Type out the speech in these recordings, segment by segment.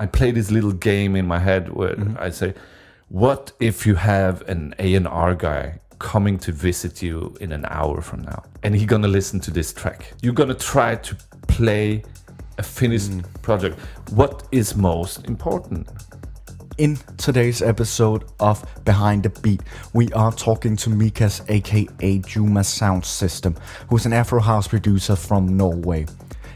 I play this little game in my head where I say, what if you have an A&R guy coming to visit you in an hour from now, and he's gonna listen to this track? You're gonna try to play a finished project. What is most important? In today's episode of Behind the Beat, we are talking to Mikas, aka Djuma Soundsystem, who's an Afro house producer from Norway.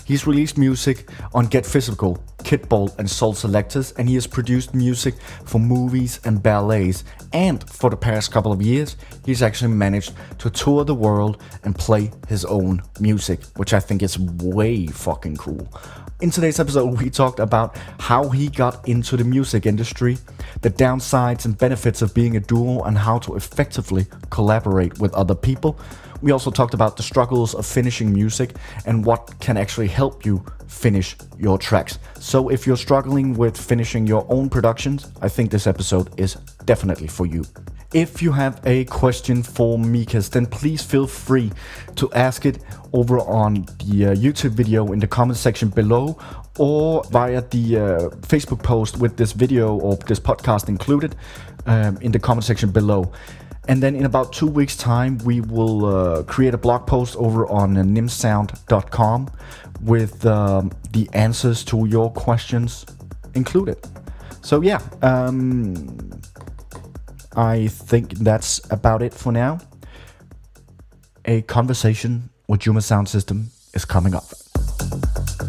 He's released music on Get Physical, Kidball and Soul Selectors, and he has produced music for movies and ballets. And for the past couple of years, he's actually managed to tour the world and play his own music, which I think is way fucking cool. In today's episode, we talked about how he got into the music industry, the downsides and benefits of being a duo, and how to effectively collaborate with other people. We also talked about the struggles of finishing music and what can actually help you finish your tracks. So if you're struggling with finishing your own productions, I think this episode is definitely for you. If you have a question for Mikas, then please feel free to ask it over on the YouTube video in the comment section below, or via the Facebook post with this video or this podcast included in the comment section below. And then in about 2 weeks' time, we will create a blog post over on nimsound.com with the answers to your questions included. So yeah, I think that's about it for now. A conversation with Djuma Soundsystem is coming up.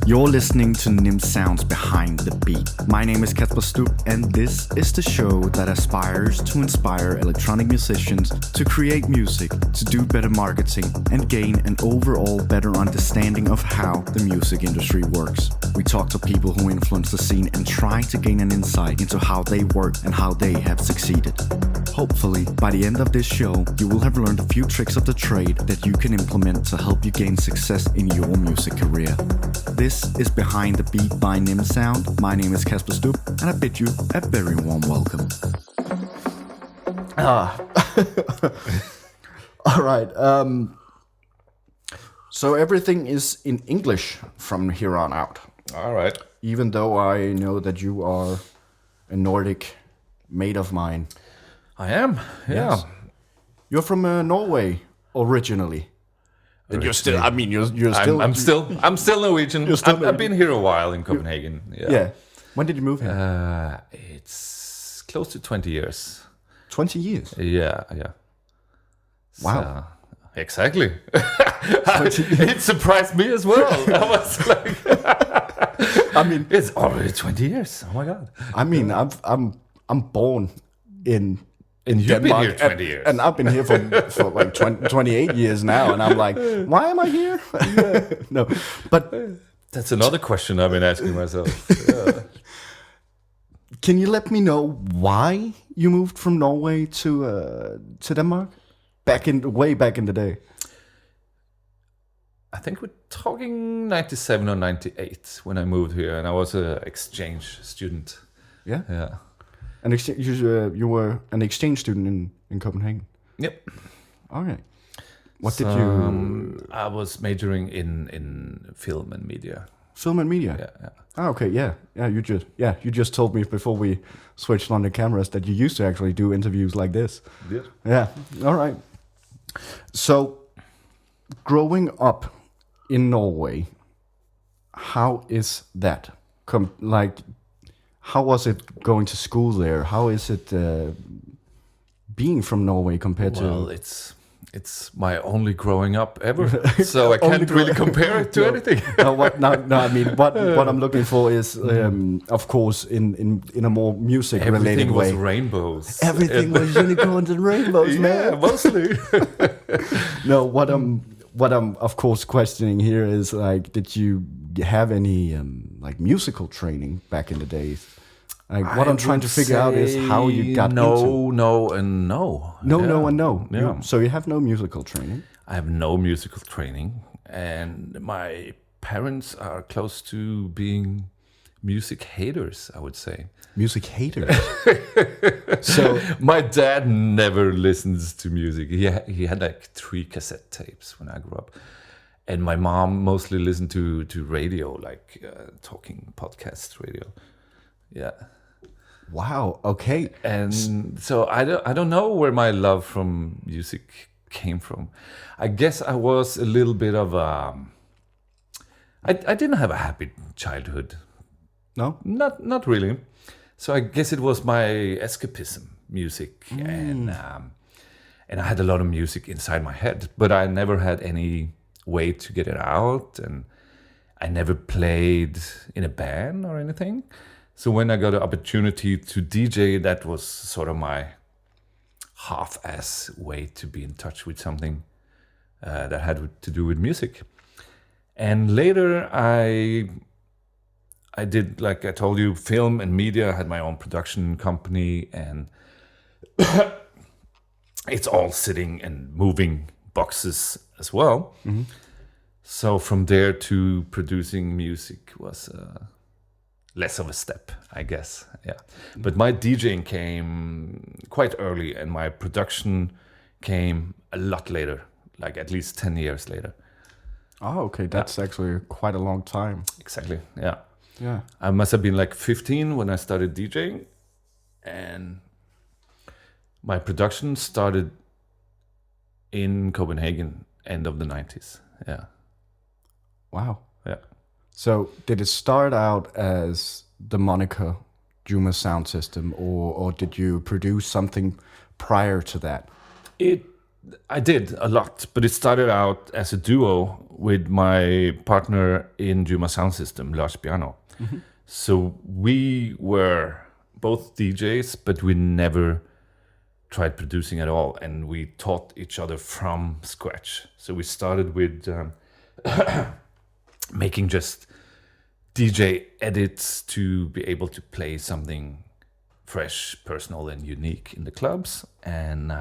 You're listening to Nim Sound's Behind the Beat. My name is Kasper Stup, and this is the show that aspires to inspire electronic musicians to create music, to do better marketing, and gain an overall better understanding of how the music industry works. We talk to people who influence the scene and try to gain an insight into how they work and how they have succeeded. Hopefully, by the end of this show, you will have learned a few tricks of the trade that you can implement to help you gain success in your music career. This is Behind the Beat by Nim Sound. My name is Kasper Stup, and I bid you a very warm welcome. All right. So everything is in English from here on out. All right. Even though I know that you are a Nordic mate of mine. I am, yeah. Yes. You're from Norway originally. And you're still. I mean, you're still. I'm still Norwegian. I've been here a while in Copenhagen. Yeah. When did you move here? It's close to 20 years. 20 years. Yeah. Wow. So, exactly. It surprised me as well. I was like, I mean, it's already 20 years. Oh my god. I mean, I'm born in you've Denmark, been here 20 years. And I've been here for like 28 years now, and I'm like, why am I here? No, but that's another question I've been asking myself. Yeah. Can you let me know why you moved from Norway to Denmark way back in the day? I think we're talking 97 or 98 when I moved here, and I was an exchange student. Yeah. Yeah. You were an exchange student in Copenhagen? Yep. Okay. What did you... I was majoring in film and media. Film and media? Yeah. Oh, okay, yeah. You just told me before we switched on the cameras that you used to actually do interviews like this. Yeah. All right. So, growing up in Norway, how is that? How was it going to school there? How is it being from Norway compared to... Well, it's my only growing up ever, so I can't really compare it to anything. I mean, what I'm looking for is, of course, in a more music-related way. Everything was rainbows. Everything was unicorns and rainbows, man. Yeah, mostly. No, what I'm of course questioning here is, like, did you have any like musical training back in the days? Like, what I'm trying to figure out is how you got into... No, and no. No. Yeah. So you have no musical training? I have no musical training, and my parents are close to being music haters, I would say. Music haters? So my dad never listens to music. He had like 3 cassette tapes when I grew up. And my mom mostly listened to radio, like talking podcast radio. Yeah. Wow. Okay. And so I don't know where my love from music came from. I guess I was a little bit of I didn't have a happy childhood. No. Not really. So I guess it was my escapism, music, and I had a lot of music inside my head, but I never had any way to get it out, and I never played in a band or anything. So when I got an opportunity to DJ, that was sort of my half-ass way to be in touch with something that had to do with music. And later I did, like I told you, film and media. I had my own production company, and it's all sitting and moving boxes as well. Mm-hmm. So from there to producing music was less of a step, I guess. Yeah. But my DJing came quite early, and my production came a lot later, like at least 10 years later. Oh, okay. That's actually quite a long time. Exactly. Yeah. Yeah. I must have been like 15 when I started DJing, and my production started in Copenhagen, end of the 90s. Yeah. Wow. Yeah. So did it start out as the moniker Djuma Soundsystem, or did you produce something prior to that? I did a lot, but it started out as a duo with my partner in Djuma Soundsystem, Lars Bjarno. Mm-hmm. So we were both DJs, but we never tried producing at all, and we taught each other from scratch. So we started with making just DJ edits to be able to play something fresh, personal, and unique in the clubs, and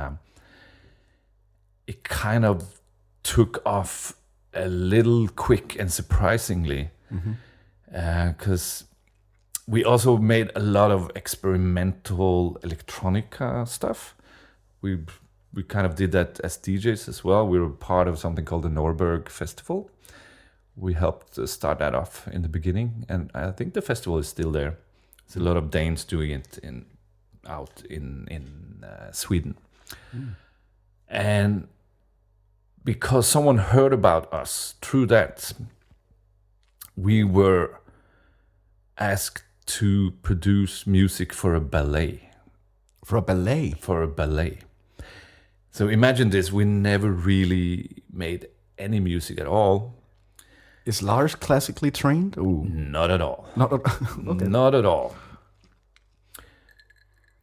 it kind of took off a little quick and surprisingly, because we also made a lot of experimental electronica stuff. We kind of did that as DJs as well. We were part of something called the Norberg Festival. We helped start that off in the beginning, and I think the festival is still there. There's a lot of Danes doing it out in Sweden. And because someone heard about us through that, we were asked to produce music for a ballet. For a ballet? For a ballet. So imagine this, we never really made any music at all. Is Lars classically trained? Ooh. Not at all. Okay. Not at all.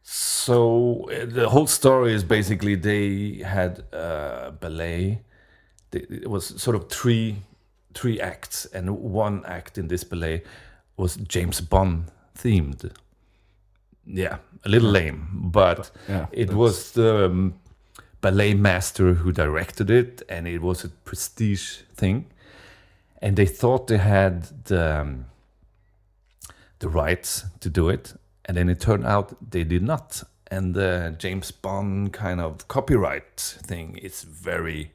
So the whole story is basically they had a ballet. It was sort of three acts, and one act in this ballet was James Bond themed. Yeah, a little lame, but it was the ballet master who directed it, and it was a prestige thing. And they thought they had the rights to do it, and then it turned out they did not. And the James Bond kind of copyright thing is very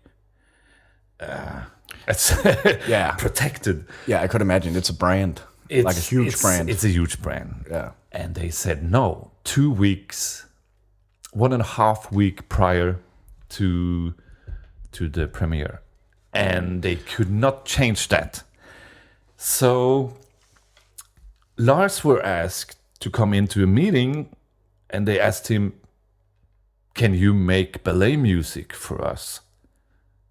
protected. Yeah, I could imagine. It's a brand. It's like a huge brand. It's a huge brand. Yeah. And they said no. 2 weeks, 1.5 weeks prior to the premiere. And they could not change that. So Lars were asked to come into a meeting, and they asked him, can you make ballet music for us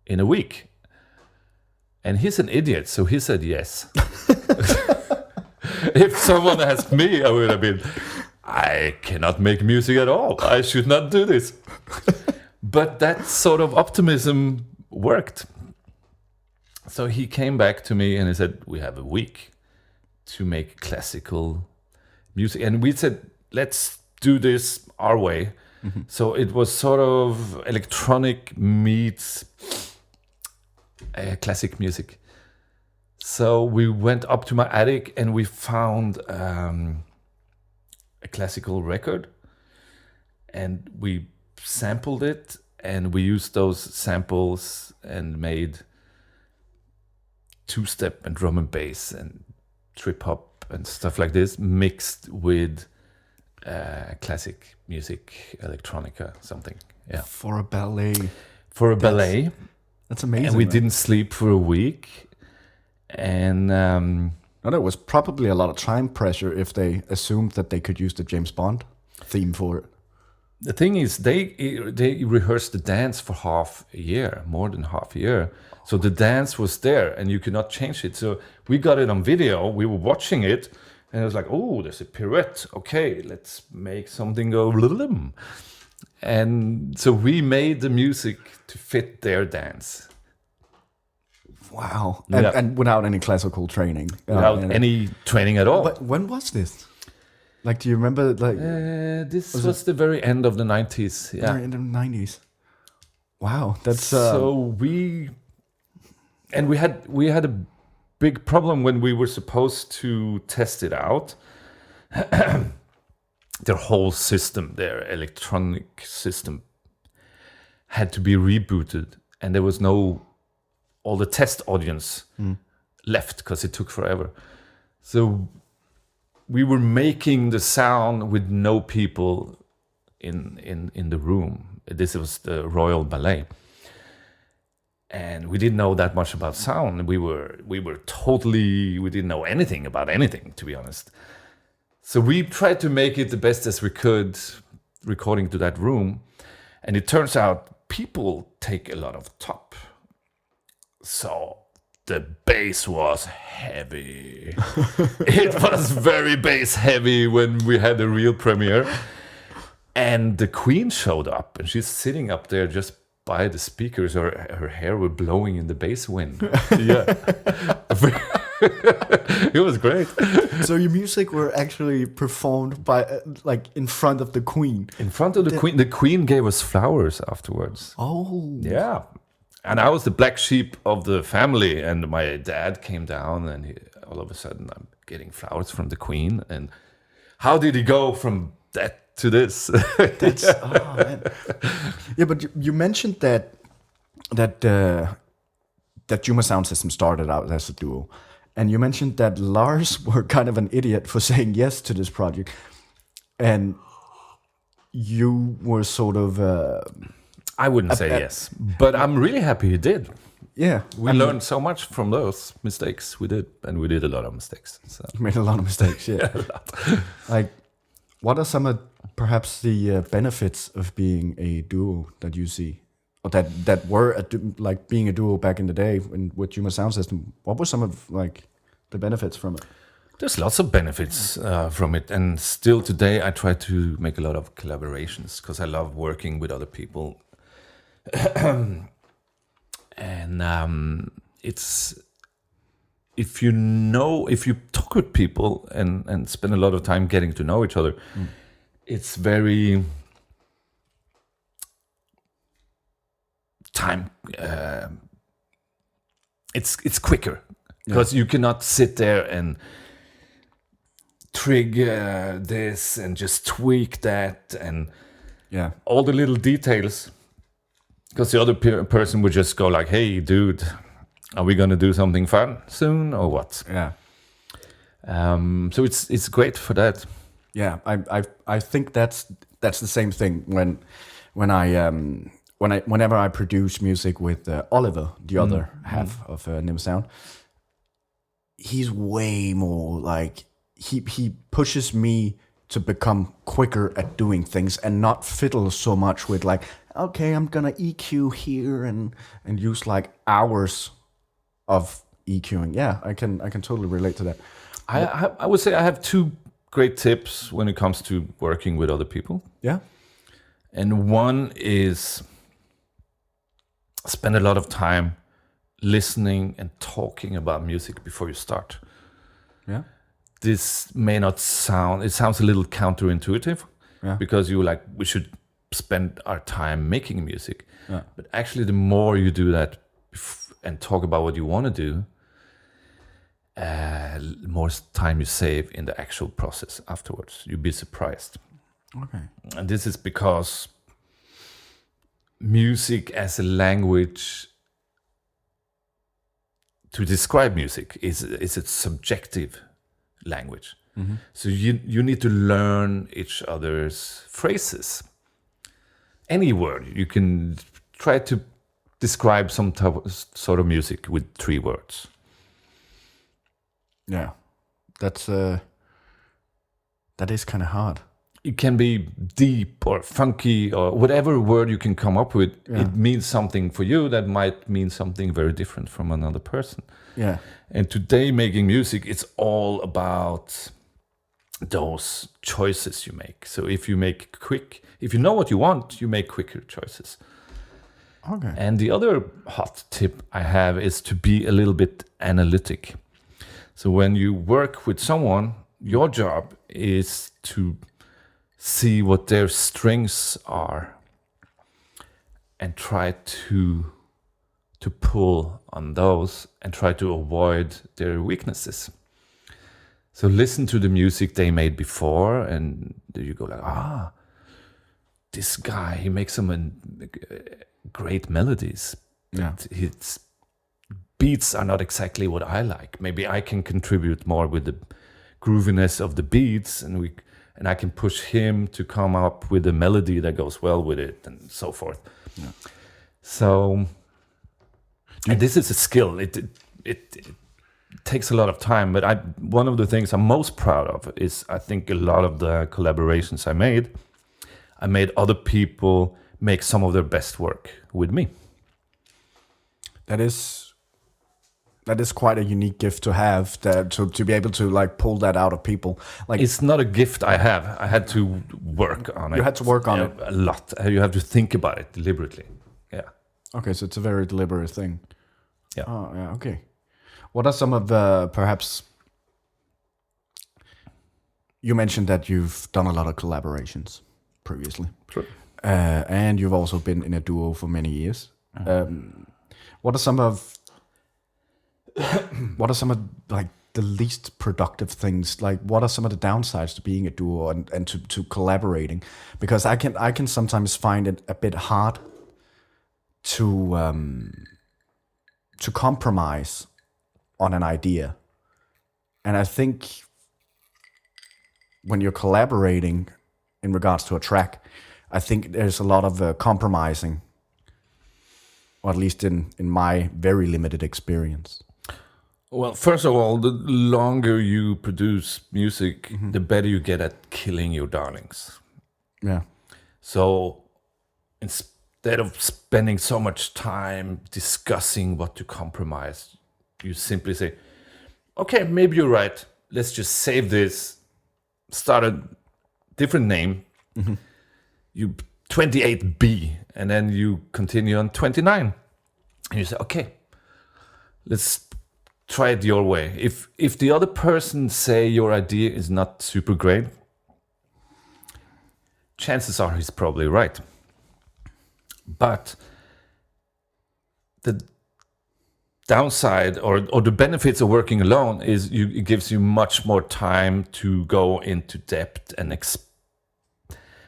in a week? And he's an idiot, so he said yes. If someone asked me, I would have been, I cannot make music at all. I should not do this. But that sort of optimism worked. So he came back to me and he said, we have a week to make classical music. And we said, let's do this our way. Mm-hmm. So it was sort of electronic meets classic music. So we went up to my attic and we found a classical record. And we sampled it, and we used those samples and made two-step and drum and bass and trip hop and stuff like this, mixed with classic music, electronica, something. Yeah. For a ballet. Ballet. That's amazing. And we didn't sleep for a week. And no, there was probably a lot of time pressure if they assumed that they could use the James Bond theme for it. the thing is, they rehearsed the dance for half a year, more than half a year. So the dance was there, and you could not change it. So we got it on video. We were watching it, and it was like, oh, there's a pirouette. Okay, let's make something go blim. And so we made the music to fit their dance. Wow. And without any classical training. Without any training at all. But when was this? Like, do you remember? Like, this was the very end of the 90s. Yeah. Very end of the 90s. Wow. That's so we had a big problem when we were supposed to test it out. Their whole system, their electronic system, had to be rebooted, and there was all the test audience left because it took forever. So we were making the sound with no people in the room. This was the Royal Ballet. And we didn't know that much about sound. We didn't know anything about anything, to be honest. So we tried to make it the best as we could, recording to that room. And it turns out people take a lot of top. So the bass was heavy. It was very bass heavy when we had the real premiere. And the Queen showed up, and she's sitting up there just by the speakers. Her hair was blowing in the bass wind. Yeah. It was great. So your music were actually performed by like in front of the Queen. In front of the Queen. The Queen gave us flowers afterwards. Oh. Yeah. And I was the black sheep of the family, and my dad came down, and all of a sudden I'm getting flowers from the Queen. And how did he go from that to this? That's oh man. Yeah, but you mentioned that Djuma Soundsystem started out as a duo, and you mentioned that Lars were kind of an idiot for saying yes to this project, and you were sort of. I wouldn't say yes, but I'm really happy he did. Yeah, we learned so much from those mistakes we did, and we did a lot of mistakes. So. We made a lot of mistakes, yeah. A lot. Like, what are some of perhaps the benefits of being a duo that you see, or that were like being a duo back in the day with Djuma Soundsystem? What were some of like the benefits from it? There's lots of benefits from it, and still today I try to make a lot of collaborations because I love working with other people. And it's if you talk with people and spend a lot of time getting to know each other, it's very time. It's quicker because you cannot sit there and trigger this and just tweak that and all the little details. Because the other person would just go like, "Hey, dude, are we gonna do something fun soon or what?" Yeah. So it's great for that. Yeah, I think that's the same thing whenever I produce music with Oliver, the other half of Nim Sound. He's way more like he pushes me to become quicker at doing things and not fiddle so much with like, okay, I'm gonna EQ here and use like hours of EQing. Yeah, I can totally relate to that. I would say I have two great tips when it comes to working with other people. Yeah. And one is spend a lot of time listening and talking about music before you start. Yeah. This may not it sounds a little counterintuitive because we should spend our time making music. Yeah. But actually, the more you do that and talk about what you want to do, more time you save in the actual process afterwards. You'll be surprised. Okay. And this is because music as a language to describe music is a subjective language. So you need to learn each other's phrases. Any word you can try to describe some sort of music with 3 words. Yeah, that is kind of hard. It can be deep or funky or whatever word you can come up with. Yeah. It means something for you that might mean something very different from another person. Yeah. And today making music, it's all about those choices you make. So if you know what you want, you make quicker choices. Okay. And the other hot tip I have is to be a little bit analytic. So when you work with someone, your job is to see what their strengths are and try to pull on those and try to avoid their weaknesses. So listen to the music they made before, and you go like, this guy, he makes some great melodies. Yeah. His beats are not exactly what I like. Maybe I can contribute more with the grooviness of the beats, and I can push him to come up with a melody that goes well with it, and so forth. Yeah. So, and this is a skill. It takes a lot of time, but one of the things I'm most proud of is I think a lot of the collaborations I made other people make some of their best work with me. That is quite a unique gift to have, to be able to like pull that out of people. Like, it's not a gift I have. I had to work on it. You had to work on it a lot. You have to think about it deliberately. Yeah. Okay, so it's a very deliberate thing. Yeah. Oh, yeah. Okay. What are some of the perhaps? You mentioned that you've done a lot of collaborations previously. True. And you've also been in a duo for many years. What are some of like the least productive things? Like, what are some of the downsides to being a duo and to collaborating? Because I can sometimes find it a bit hard to compromise on an idea. And I think when you're collaborating in regards to a track, I think there's a lot of compromising, or at least in my very limited experience. Well, first of all, the longer you produce music, the better you get at killing your darlings. Yeah. So instead of spending so much time discussing what to compromise, you simply say, okay, maybe you're right. Let's just save this, start a different name, you 28B, and then you continue on 29. And you say, okay, let's try it your way. If the other person say your idea is not super great, chances are he's probably right. But the downside or the benefits of working alone is it gives you much more time to go into depth and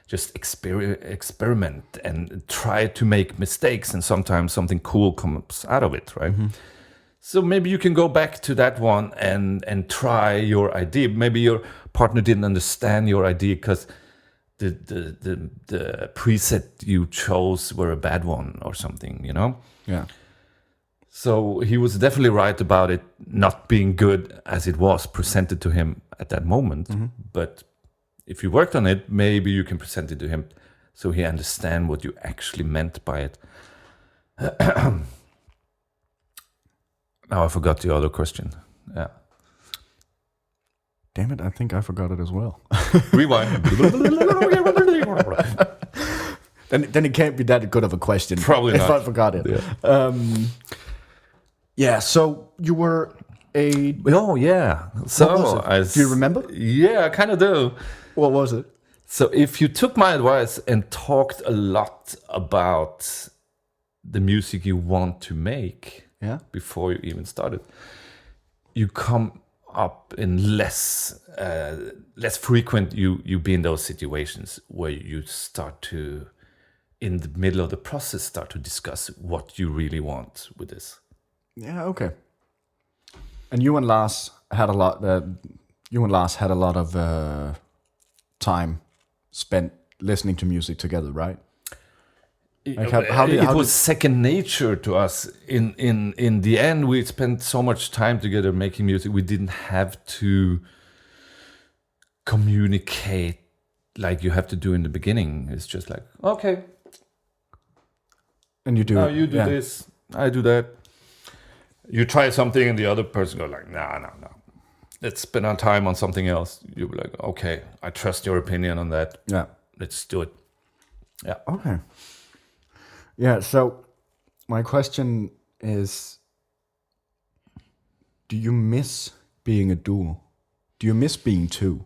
just experiment and try to make mistakes, and sometimes something cool comes out of it, right? So maybe you can go back to that one and try your idea. Maybe your partner didn't understand your idea because the preset you chose were a bad one or something, you know? Yeah. So he was definitely right about it not being good as it was presented to him at that moment. But if you worked on it, maybe you can present it to him so he understands what you actually meant by it. Now I forgot the other question. Yeah. Damn it, I think I forgot it as well. Rewind. Then it can't be that good of a question. Probably if not. I forgot it. Yeah. So you were a... Oh, yeah. So do you remember? Yeah, I kind of do. What was it? So if you took my advice and talked a lot about the music you want to make before you even started, you come up in less frequent you be in those situations where you start to, in the middle of the process, start to discuss what you really want with this. Yeah, okay. And you and Lars had a lot You and Lars had a lot of time spent listening to music together, right? Like it was second nature to us. In the end, we spent so much time together making music. We didn't have to communicate like you have to do in the beginning. It's just like, okay, and you do. No, you do this, I do that. You try something, and the other person go like, no. Let's spend our time on something else. You be like, okay, I trust your opinion on that. Yeah, let's do it. Yeah. Okay. Yeah. So my question is, do you miss being a duo? Do you miss being two?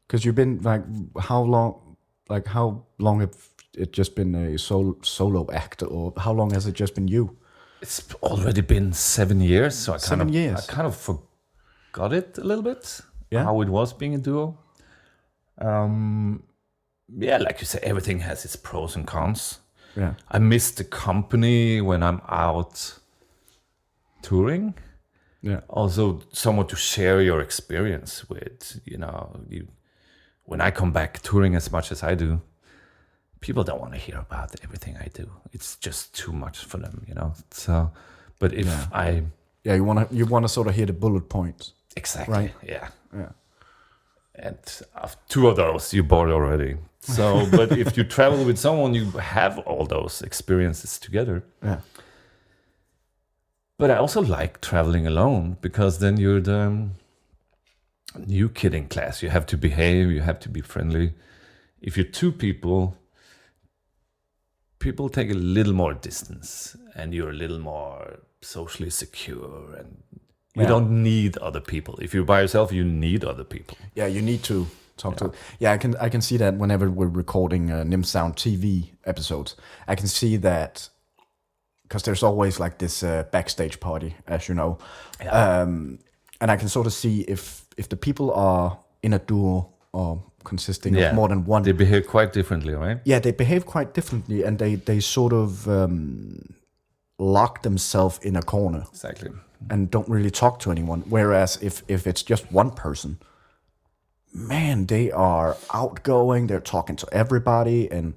Because you've been like, how long have it just been a solo act, or how long has it just been you? It's already been 7 years, so I kind of forgot it a little bit. Yeah. How it was being a duo. Yeah, like you say, everything has its pros and cons. Yeah. I miss the company when I'm out touring. Yeah. Also, someone to share your experience with. When I come back touring as much as I do, people don't want to hear about everything I do. It's just too much for them, So, but if you want to sort of hear the bullet points. Exactly. Right. Yeah. Yeah. And two of those you bought already. So, but if you travel with someone, you have all those experiences together. Yeah. But I also like traveling alone, because then you're the new kid in class. You have to behave. You have to be friendly. If you're two people take a little more distance, and you're a little more socially secure, and you don't need other people. If you're by yourself, you need other people. Yeah, you need to talk to. Yeah, I can see that whenever we're recording Nim Sound TV episodes. I can see that because there's always like this backstage party, as you know. Yeah. And I can sort of see if the people are in a duo or consisting of more than one. They behave quite differently, right? Yeah, they behave quite differently, and they sort of lock themselves in a corner. Exactly. And don't really talk to anyone. Whereas if it's just one person, man, they are outgoing. They're talking to everybody, and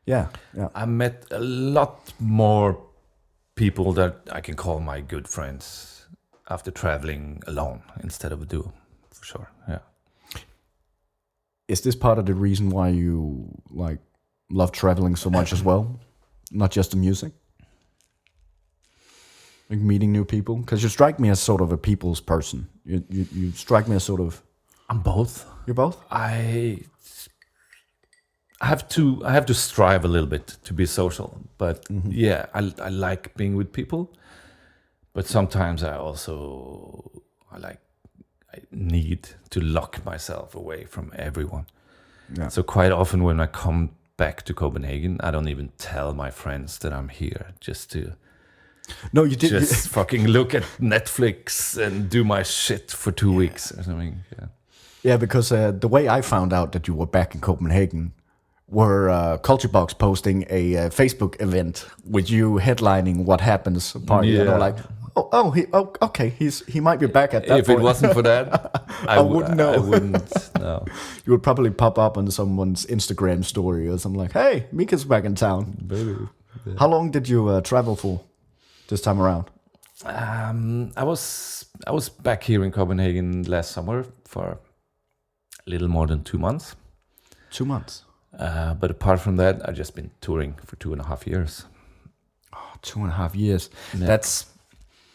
yeah. I met a lot more people that I can call my good friends after traveling alone instead of a duo, for sure. Yeah. Is this part of the reason why you like love traveling so much as well? Not just the music? Like meeting new people? Because you strike me as sort of a people's person. You strike me as sort of... I'm both. You're both? I have to strive a little bit to be social. But yeah, I like being with people. But sometimes I need to lock myself away from everyone. Yeah. So quite often when I come back to Copenhagen, I don't even tell my friends that I'm here, just to fucking look at Netflix and do my shit for 2 weeks or something. Yeah, because the way I found out that you were back in Copenhagen were Culture Box posting a Facebook event with you headlining What Happens party. Yeah. And I'm like, okay, he might be back at that If point. it wasn't for that, I wouldn't know. I wouldn't know. You would probably pop up on someone's Instagram story or something like, hey, Mika's back in town. Baby. Yeah. How long did you travel for this time around? I was back here in Copenhagen last summer for a little more than 2 months. 2 months? But apart from that, I've just been touring for 2.5 years. Oh, 2.5 years. Yeah.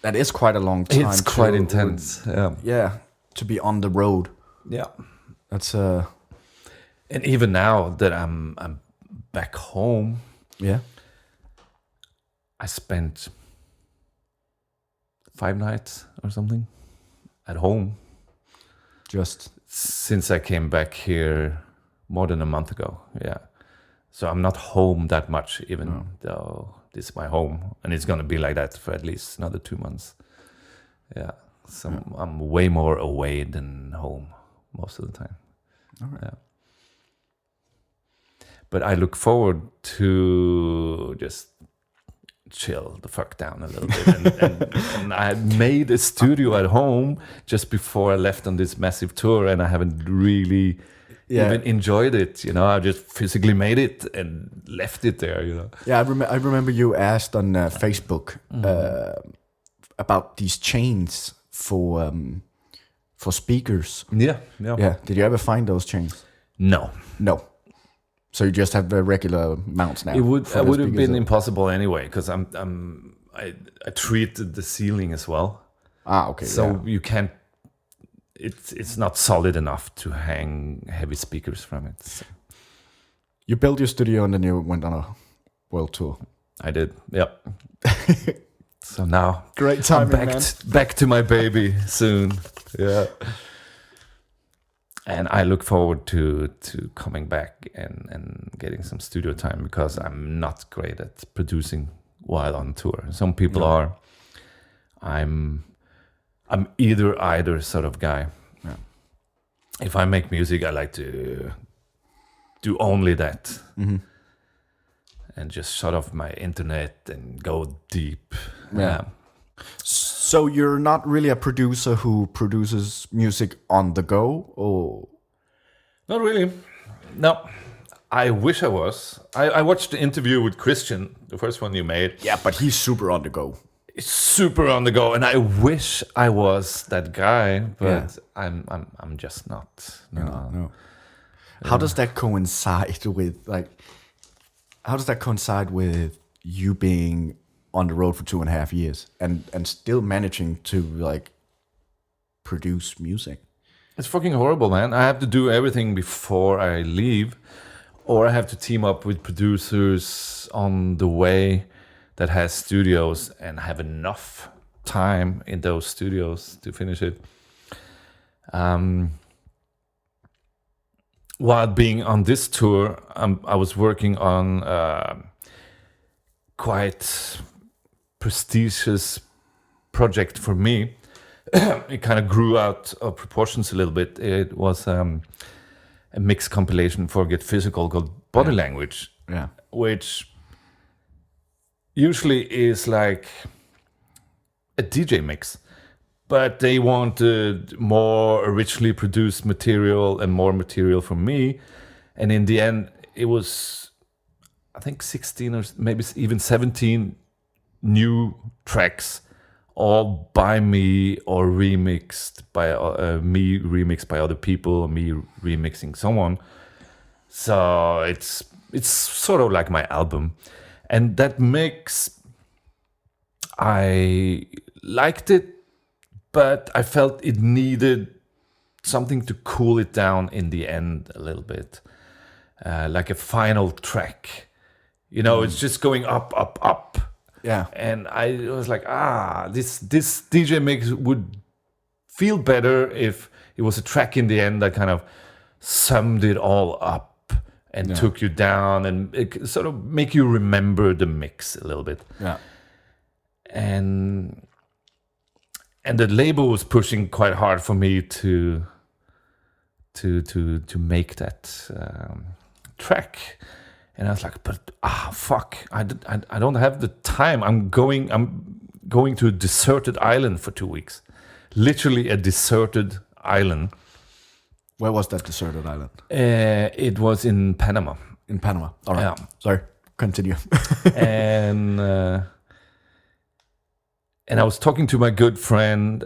That is quite a long time. It's quite intense. Yeah, to be on the road. Yeah. That's And even now that I'm back home, I spent 5 nights or something at home. Just since I came back here more than a month ago. Yeah. So I'm not home that much, even though this is my home, and it's gonna be like that for at least another 2 months. Yeah. So I'm way more away than home most of the time. all right. Yeah. But I look forward to just chill the fuck down a little bit. And I made a studio at home just before I left on this massive tour, and I haven't really even enjoyed it. You know, I just physically made it and left it there. You know. Yeah, I remember you asked on Facebook about these chains for speakers. Yeah. Did you ever find those chains? No. So you just have the regular mounts now. It would have been impossible anyway, because I treated the ceiling as well. Okay. So you can't. It's not solid enough to hang heavy speakers from it. So. You built your studio and then you went on a world tour. I did. Yep. So now, great timing, I'm back to my baby soon. Yeah. And I look forward to coming back and getting some studio time, because I'm not great at producing while on tour. Some people are. I'm either sort of guy. Yeah. If I make music, I like to do only that. And just shut off my internet and go deep. Yeah. So you're not really a producer who produces music on the go, or? Not really. No. I wish I was. I watched the interview with Christian, the first one you made. Yeah, but he's super on the go. He's super on the go, and I wish I was that guy, but I'm just not. No. How does that coincide with you being on the road for 2.5 years and still managing to like produce music? It's fucking horrible, man. I have to do everything before I leave, or I have to team up with producers on the way that has studios and have enough time in those studios to finish it. While being on this tour, I was working on quite prestigious project for me. It kind of grew out of proportions a little bit. It was a mix compilation for Get Physical called Body Language, which usually is like a DJ mix, but they wanted more richly produced material and more material from me. And in the end, it was, I think, 16 or maybe even 17 new tracks, all by me or remixed by me, remixed by other people, or me remixing someone. So it's sort of like my album. And that mix, I liked it, but I felt it needed something to cool it down in the end a little bit. Like a final track. You know, it's just going up, up, up. Yeah. And I was like, this DJ mix would feel better if it was a track in the end that kind of summed it all up and took you down and it sort of make you remember the mix a little bit. Yeah. And the label was pushing quite hard for me to make that track. And I was like, but fuck, I don't have the time. I'm going to a deserted island for 2 weeks, literally a deserted island. Where was that deserted island? It was in Panama. In Panama. All right. Yeah. Sorry. Continue. and I was talking to my good friend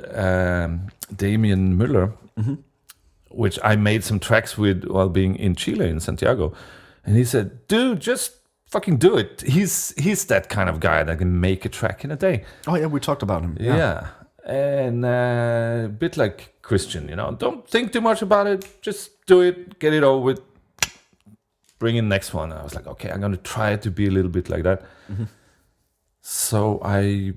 Damien Müller, which I made some tracks with while being in Chile, in Santiago. And he said, dude, just fucking do it. He's that kind of guy that can make a track in a day. Oh, yeah, we talked about him. Yeah. And a bit like Christian, you know, don't think too much about it. Just do it, get it over with, bring in next one. And I was like, okay, I'm going to try to be a little bit like that. So I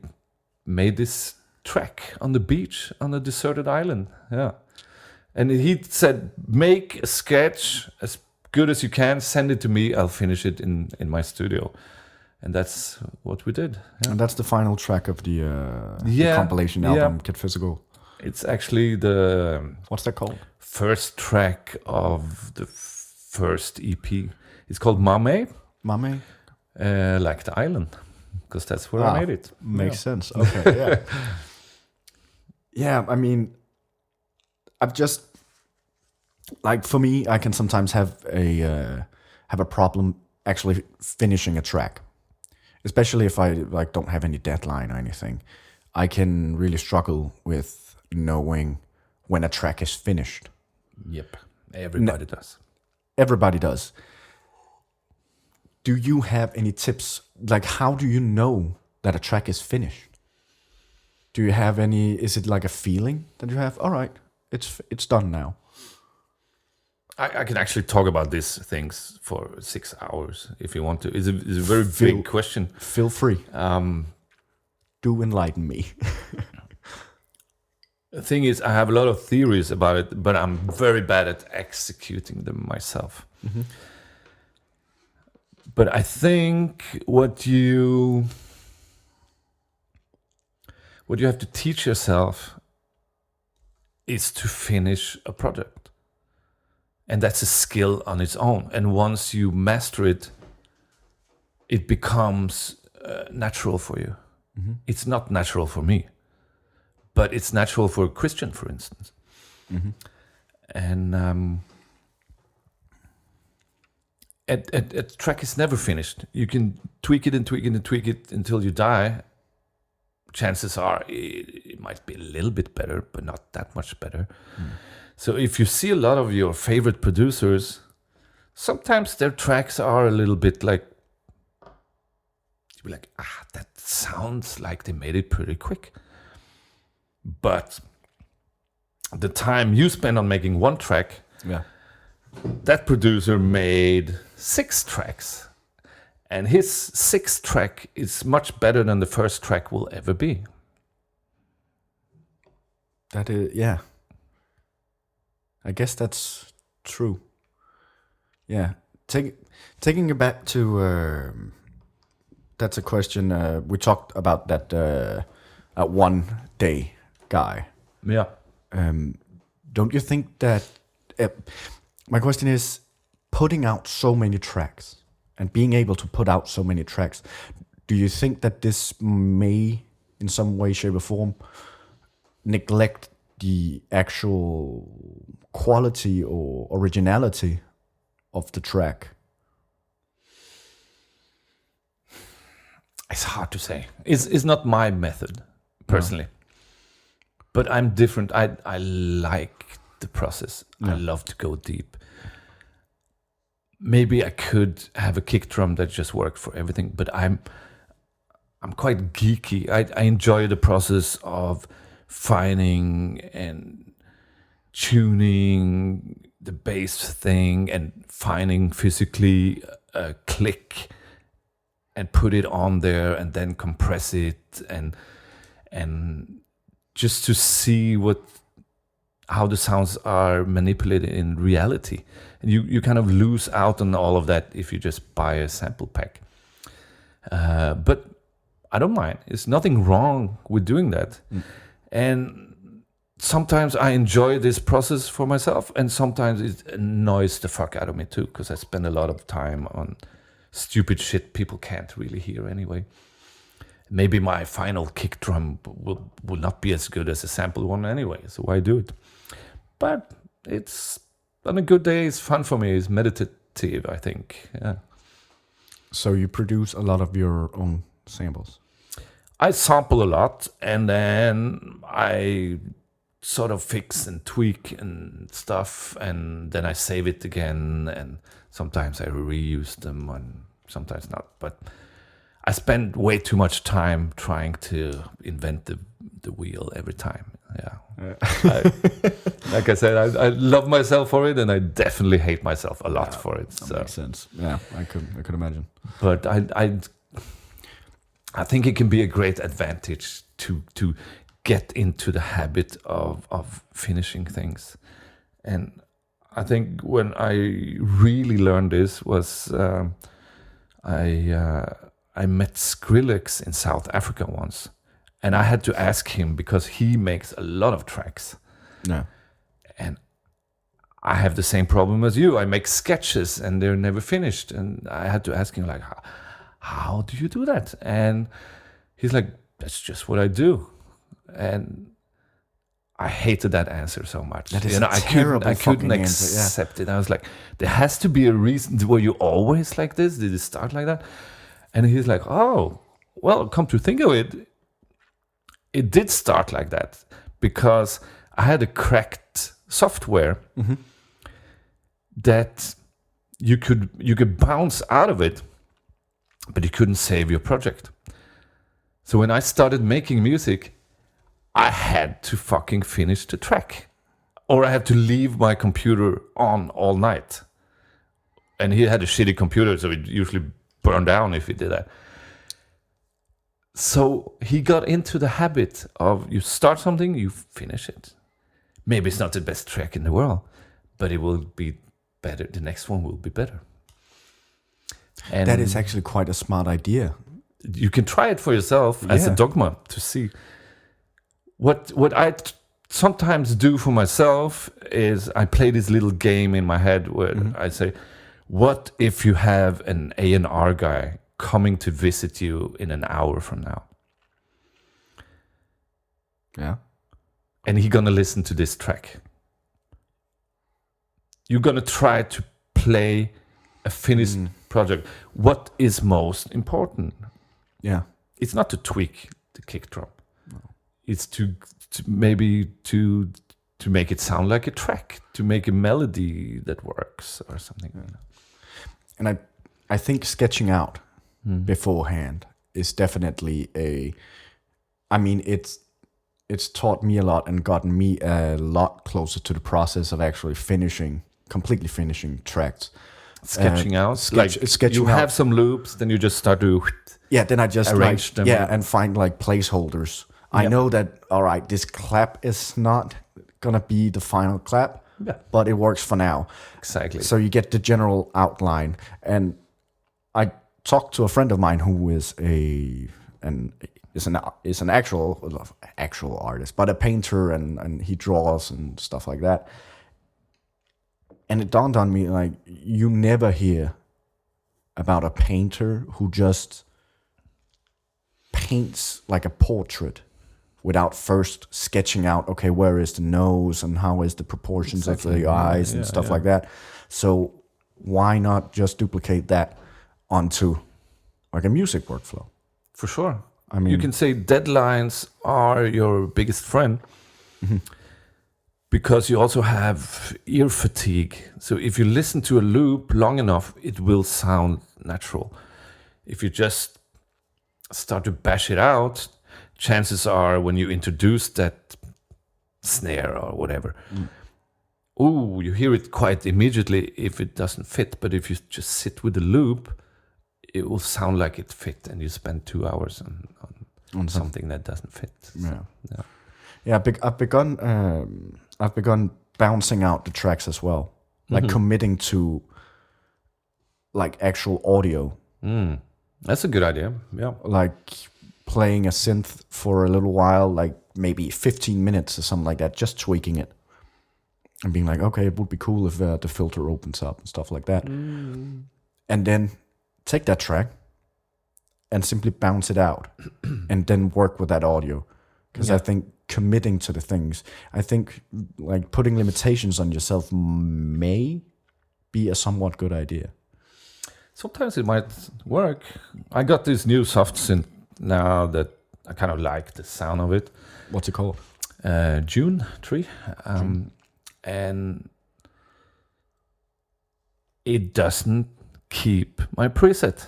made this track on the beach on a deserted island. Yeah. And he said, make a sketch as good as you can, send it to me, I'll finish it in my studio. And that's what we did. Yeah. And that's the final track of the compilation album, Get Physical. It's actually the... What's that called? First track of the first EP. It's called Mame. Mame? Like the island. because that's where I made it. Makes sense. Okay, yeah. Yeah, I mean, I've just, like, for me, I can sometimes have a problem actually finishing a track, especially if I like don't have any deadline or anything. I can really struggle with knowing when a track is finished. Yep, everybody does. Everybody does. Do you have any tips? Like, how do you know that a track is finished? Do you have any? Is it like a feeling that you have? All right, it's done now. I can actually talk about these things for 6 hours if you want to. It's a very big question. Feel free. Do enlighten me. The thing is, I have a lot of theories about it, but I'm very bad at executing them myself. Mm-hmm. But I think what you have to teach yourself is to finish a project. And that's a skill on its own. And once you master it, it becomes natural for you. Mm-hmm. It's not natural for me, but it's natural for a Christian, for instance. Mm-hmm. And a track is never finished. You can tweak it and tweak it and tweak it until you die. Chances are it might be a little bit better, but not that much better. Mm. So if you see a lot of your favorite producers, sometimes their tracks are a little bit like, you'll be like, that sounds like they made it pretty quick. But the time you spend on making one track, that producer made 6 tracks. And his 6th track is much better than the first track will ever be. That is, yeah. I guess that's true. Yeah. Taking it back to, that's a question, we talked about that one day guy. Yeah. Don't you think that, my question is, putting out so many tracks and being able to put out so many tracks, do you think that this may, in some way, shape or form, neglect the actual quality or originality of the track? It's hard to say. It's not my method, personally. No. But I'm different. I like the process. Yeah. I love to go deep. Maybe I could have a kick drum that just worked for everything, but I'm quite geeky. I enjoy the process of finding and tuning the bass thing and finding physically a click and put it on there and then compress it and just to see how the sounds are manipulated in reality. And you kind of lose out on all of that if you just buy a sample pack. But I don't mind. There's nothing wrong with doing that. Mm. And sometimes I enjoy this process for myself, and sometimes it annoys the fuck out of me too, because I spend a lot of time on stupid shit people can't really hear anyway. Maybe my final kick drum will not be as good as a sample one anyway, so why do it? But it's, on a good day, it's fun for me. It's meditative, I think. Yeah. So you produce a lot of your own samples? I sample a lot, and then I sort of fix and tweak and stuff, and then I save it again, and sometimes I reuse them, and sometimes not. But I spend way too much time trying to invent the wheel every time. Yeah. Like I said, I love myself for it, and I definitely hate myself a lot for it. That makes sense. Yeah, I could imagine. But I think it can be a great advantage to get into the habit of finishing things. And I think when I really learned this was I met Skrillex in South Africa once. And I had to ask him because he makes a lot of tracks. Yeah. And I have the same problem as you. I make sketches and they're never finished. And I had to ask him, like, how do you do that? And he's like, that's just what I do. And I hated that answer so much. That is I couldn't accept it. I was like, there has to be a reason. Were you always like this? Did it start like that? And he's like, oh, well, come to think of it, it did start like that because I had a cracked software that you could bounce out of it, but you couldn't save your project. So when I started making music, I had to fucking finish the track, or I had to leave my computer on all night. And he had a shitty computer, so it usually burned down if he did that. So he got into the habit of you start something, you finish it. Maybe it's not the best track in the world, but it will be better. The next one will be better. And that is actually quite a smart idea. You can try it for yourself as a dogma to see. What I sometimes do for myself is I play this little game in my head where I say, what if you have an A&R guy coming to visit you in an hour from now? Yeah. And he's going to listen to this track. You're going to try to play a finished project. What is most important? Yeah. It's not to tweak the kick drum. No. It's to maybe make it sound like a track, to make a melody that works or something. And I think sketching out beforehand is definitely it's taught me a lot and gotten me a lot closer to the process of actually completely finishing tracks. Sketching out? Sketching you out. Have some loops, then you just start to then I just arrange them. Yeah, and find like placeholders. I know that, all right, this clap is not going to be the final clap, but it works for now. Exactly. So you get the general outline. And I talked to a friend of mine who is an actual artist, but a painter, and he draws and stuff like that. And it dawned on me, like, you never hear about a painter who just paints like a portrait without first sketching out, okay, where is the nose and how is the proportions of the eyes and stuff like that. So why not just duplicate that onto like a music workflow? For sure. I mean, you can say deadlines are your biggest friend because you also have ear fatigue. So if you listen to a loop long enough, it will sound natural. If you just start to bash it out, chances are when you introduce that snare or whatever, you hear it quite immediately if it doesn't fit. But if you just sit with the loop, it will sound like it fit, and you spend 2 hours on something that doesn't fit. I've begun bouncing out the tracks as well, like committing to like actual audio. That's a good idea. Yeah, like playing a synth for a little while, like maybe 15 minutes or something like that, just tweaking it and being like, okay, it would be cool if the filter opens up and stuff like that. And then take that track and simply bounce it out and then work with that audio. Because I think committing to the things, I think like putting limitations on yourself may be a somewhat good idea. Sometimes it might work. I got this new soft synth now that I kind of like the sound of it. What's it called? June 3. And it doesn't keep my preset.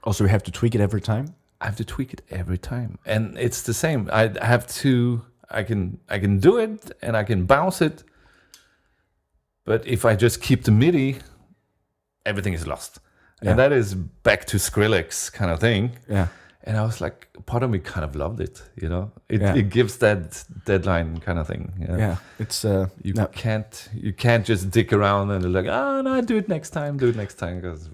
Also, you have to tweak it every time? I have to tweak it every time. And it's the same. I can do it and I can bounce it. But if I just keep the MIDI, everything is lost. And that is back to Skrillex kind of thing. Yeah. And I was like, part of me kind of loved it, you know? It gives that deadline kind of thing. Yeah. It's you can't just dick around and like, oh no, do it next time, because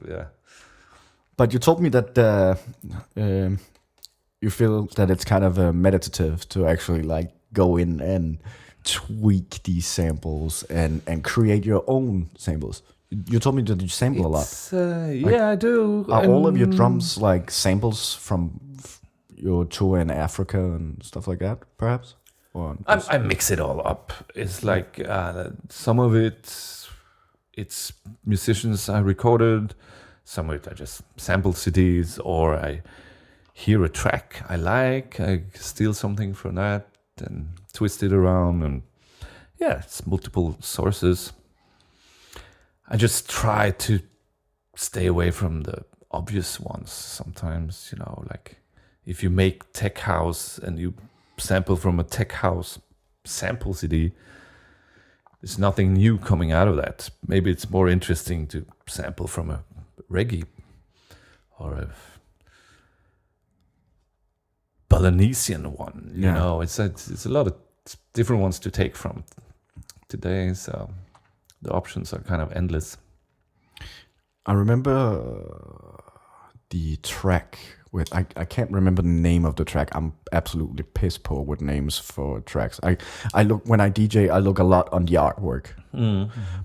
But you told me that you feel that it's kind of meditative to actually like go in and tweak these samples and create your own samples. You told me that you sample a lot. Yeah, I do. Are all of your drums like samples from your tour in Africa and stuff like that, perhaps? Or I mix it all up. It's like some of it's musicians I recorded, some of it I just sample CDs, or I hear a track I like, I steal something from that and twist it around, and yeah, it's multiple sources. I just try to stay away from the obvious ones sometimes, like if you make tech house and you sample from a tech house sample CD, there's nothing new coming out of that. Maybe it's more interesting to sample from a reggae or a Balinesian one. You know, it's a lot of different ones to take from today. So the options are kind of endless. I remember the track with I can't remember the name of the track. I'm absolutely piss poor with names for tracks. I look when I DJ. I look a lot on the artwork.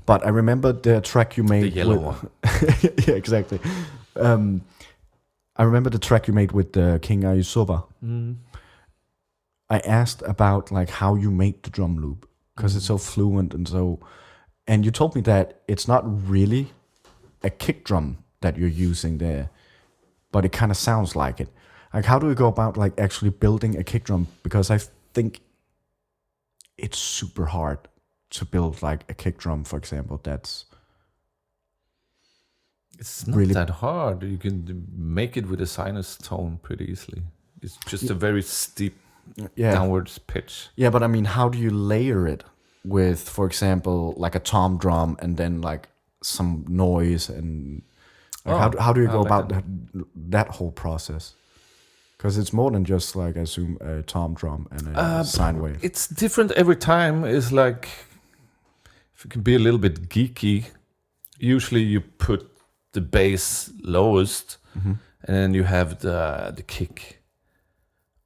But I remember the track you made. The yellow one. Yeah, exactly. I remember the track you made with King Ayusoba. I asked about like how you made the drum loop because it's so fluent and you told me that it's not really a kick drum that you're using there, but it kind of sounds like it. Like, how do you go about like actually building a kick drum? Because I think it's super hard to build like a kick drum, for example. It's not really that hard. You can make it with a sinus tone pretty easily. It's just a very steep downwards pitch. Yeah, but I mean, how do you layer it with, for example, like a tom drum and then like some noise and like how do you go about that whole process? Because it's more than just like, I assume, a tom drum and a sine wave. It's different every time. It's like, if you can be a little bit geeky, usually you put the bass lowest and then you have the kick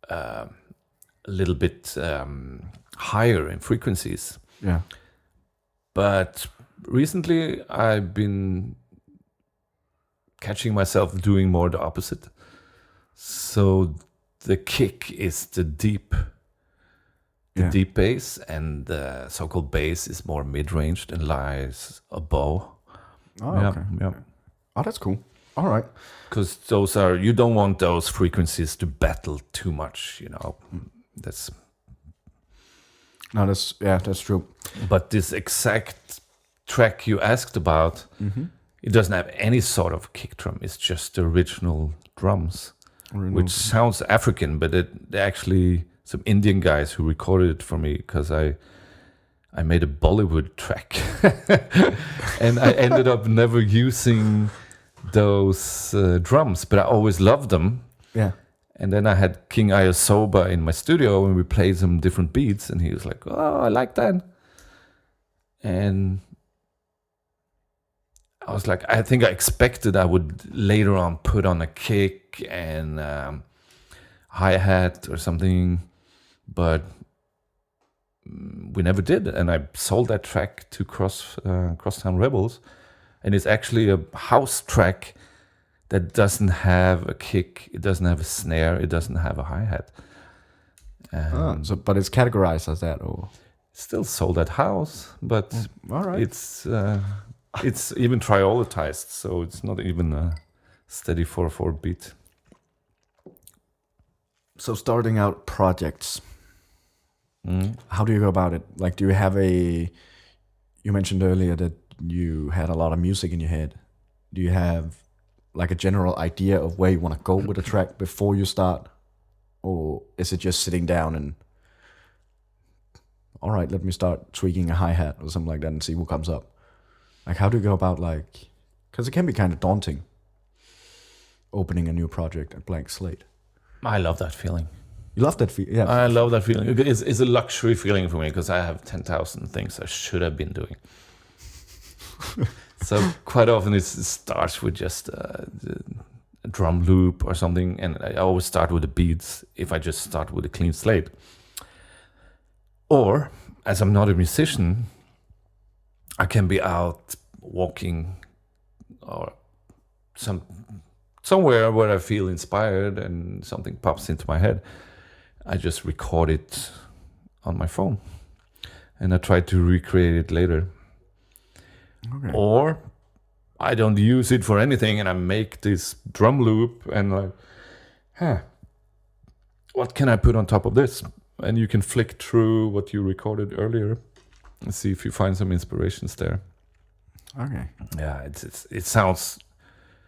a little bit higher in frequencies. Yeah. But recently I've been catching myself doing more the opposite. So the kick is the deep bass, and the so-called bass is more mid-ranged and lies above. Oh, okay. Yeah. Oh, that's cool. All right. Because you don't want those frequencies to battle too much, That's true. But this exact track you asked about, it doesn't have any sort of kick drum. It's just the original drums, which sounds African, but they're actually some Indian guys who recorded it for me because I made a Bollywood track and I ended up never using those drums, but I always loved them. Yeah. And then I had King Ayasoba in my studio and we played some different beats and he was like, oh, I like that. And I was like, I think I expected I would later on put on a kick and hi-hat or something, but we never did. And I sold that track to Crosstown Rebels. And it's actually a house track that doesn't have a kick, it doesn't have a snare, it doesn't have a hi-hat. But it's categorized as that, or still sold at house, but all right. It's even trioletized, so it's not even a steady 4/4 beat. So starting out projects, how do you go about it? Like, do you have you mentioned earlier that you had a lot of music in your head. Do you have like a general idea of where you want to go with a track before you start? Or is it just sitting down and, all right, let me start tweaking a hi-hat or something like that and see what comes up? Like, how do you go about because it can be kind of daunting opening a new project, a blank slate. I love that feeling. You love that feeling? Yeah. I love that feeling. It's a luxury feeling for me because I have 10,000 things I should have been doing. So quite often it starts with just a drum loop or something, and I always start with the beats if I just start with a clean slate. Or, as I'm not a musician, I can be out walking or somewhere where I feel inspired and something pops into my head, I just record it on my phone and I try to recreate it later. Okay. Or I don't use it for anything and I make this drum loop and like, what can I put on top of this? And you can flick through what you recorded earlier and see if you find some inspirations there. Okay. Yeah, it sounds...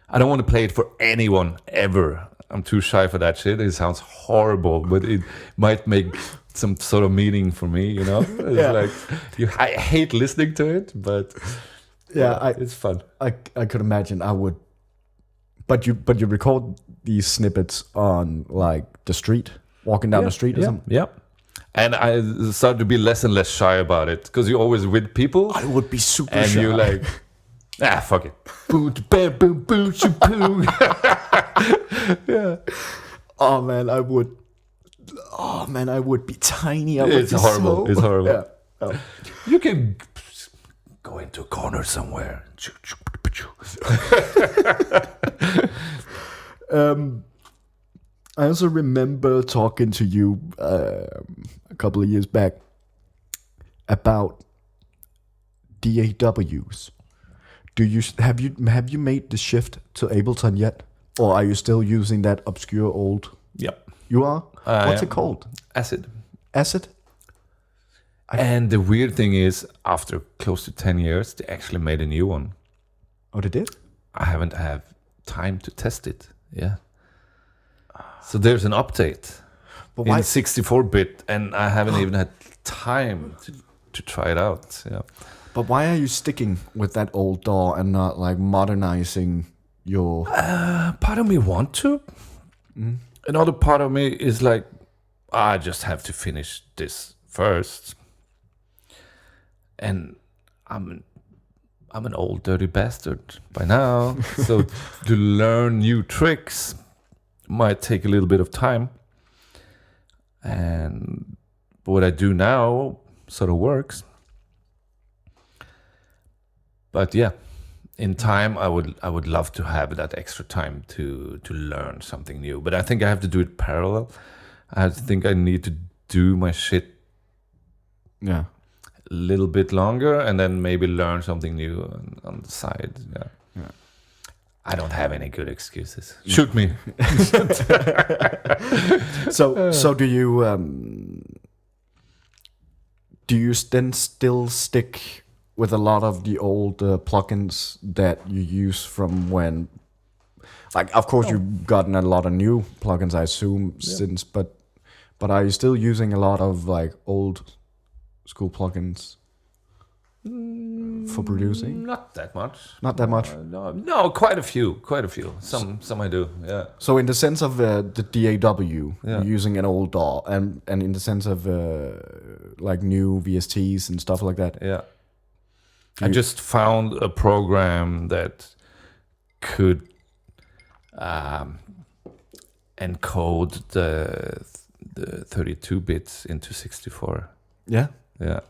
I don't want to play it for anyone ever. I'm too shy for that shit. It sounds horrible, but it might make some sort of meaning for me, you know? It's I hate listening to it, but it's fun. I could imagine I would. But you record these snippets on like the street, walking down the street or something? Yeah. And I started to be less and less shy about it because you're always with people. I would be super and shy. And you're like, fuck it. Boo, bam, boom, boo, shoo-poo. Yeah. Oh man, I would be tiny. It's horrible. It's horrible. Yeah. Oh. You can go into a corner somewhere. I also remember talking to you a couple of years back about DAWs. Have you made the shift to Ableton yet, or are you still using that obscure old? Yep. You are. What's it called? Acid. Acid. And the weird thing is, after close to 10 years, they actually made a new one. Oh, they did? I haven't had time to test it. Yeah. So there's an update in 64-bit, and I haven't even had time to try it out. Yeah. But why are you sticking with that old DAW and not like modernizing your? Part of me want to. Another part of me is like, I just have to finish this first. And I'm an old dirty bastard by now, so to learn new tricks might take a little bit of time. And what I do now sort of works. But yeah, in time I would love to have that extra time to learn something new. But I think I have to do it parallel. I think I need to do my shit a little bit longer and then maybe learn something new on the side. Yeah. I don't have any good excuses. Shoot me. So do you then still stick with a lot of the old plugins that you use from when? Like, of course, you've gotten a lot of new plugins, I assume, since. But are you still using a lot of like old school plugins for producing? Not that much. Not that much. No, quite a few. Some I do. Yeah. So in the sense of the DAW, you're using an old DAW, and in the sense of like new VSTs and stuff like that. Yeah. I just found a program that could encode the 32 bits into 64. Yeah. Yeah.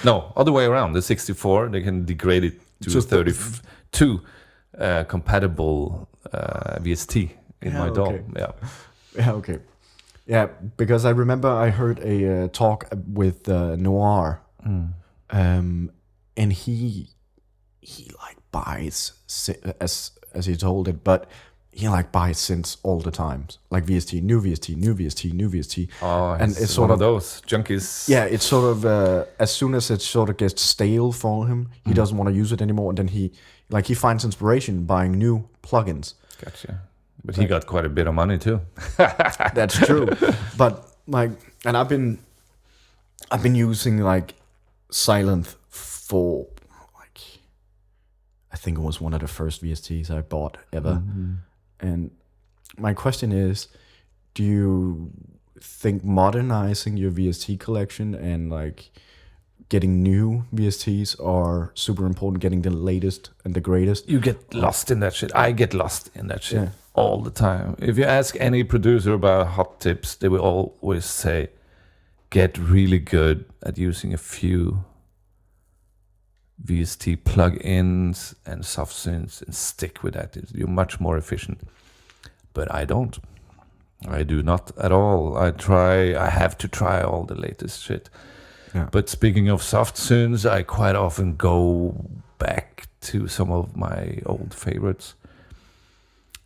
No, other way around. The 64, they can degrade it to a 32 compatible VST in my DAW. Okay. Yeah. Yeah. Okay. Yeah, because I remember I heard a talk with Noir, and he like buys as he told it, but he like buys synths all the time, like VST, new VST, new VST, new VST. Oh, and it's sort of those junkies. Yeah, it's sort of as soon as it sort of gets stale for him, he doesn't want to use it anymore, and then he finds inspiration buying new plugins. Gotcha. But he got quite a bit of money too. That's true. But like, and I've been using like Silent for like, I think it was one of the first VSTs I bought ever. And my question is, do you think modernizing your VST collection and like getting new VSTs are super important, getting the latest and the greatest? You get lost in that shit. I get lost in that shit all the time. If you ask any producer about hot tips, they will always say, get really good at using a few VST plugins and soft synths and stick with that. You're much more efficient. But I don't. I do not at all. I have to try all the latest shit. Yeah. But speaking of soft synths, I quite often go back to some of my old favorites,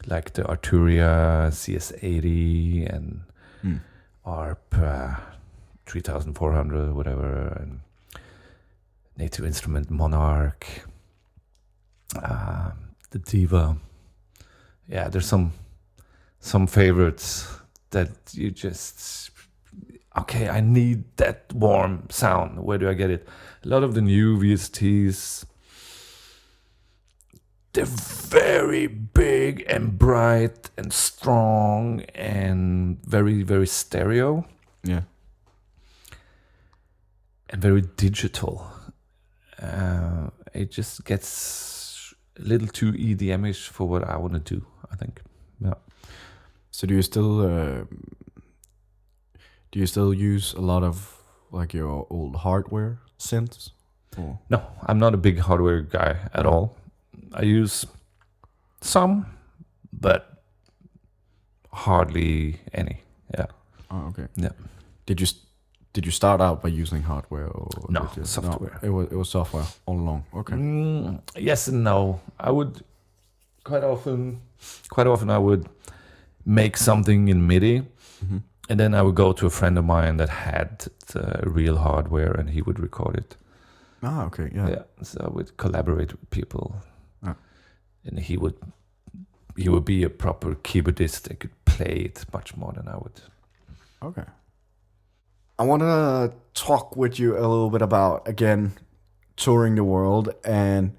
like the Arturia CS80 and ARP 3400, whatever, and Native Instrument Monarch, the Diva. Yeah, there's some favorites that you just, okay, I need that warm sound. Where do I get it? A lot of the new VSTs, they're very big and bright and strong and very, very stereo. Yeah. And very digital. It just gets a little too EDM-ish for what I want to do, I think. Yeah. So do you still use a lot of like your old hardware synths? Or? No, I'm not a big hardware guy at all. I use some, but hardly any. Yeah. Oh, okay. Yeah. Did you start out by using hardware or no software? No, it was software all along. Okay. Yes and no. I would quite often I would make something in MIDI, and then I would go to a friend of mine that had real hardware, and he would record it. Ah, okay, yeah. Yeah. So I would collaborate with people, and he would be a proper keyboardist that could play it much more than I would. Okay. I want to talk with you a little bit about, again, touring the world, and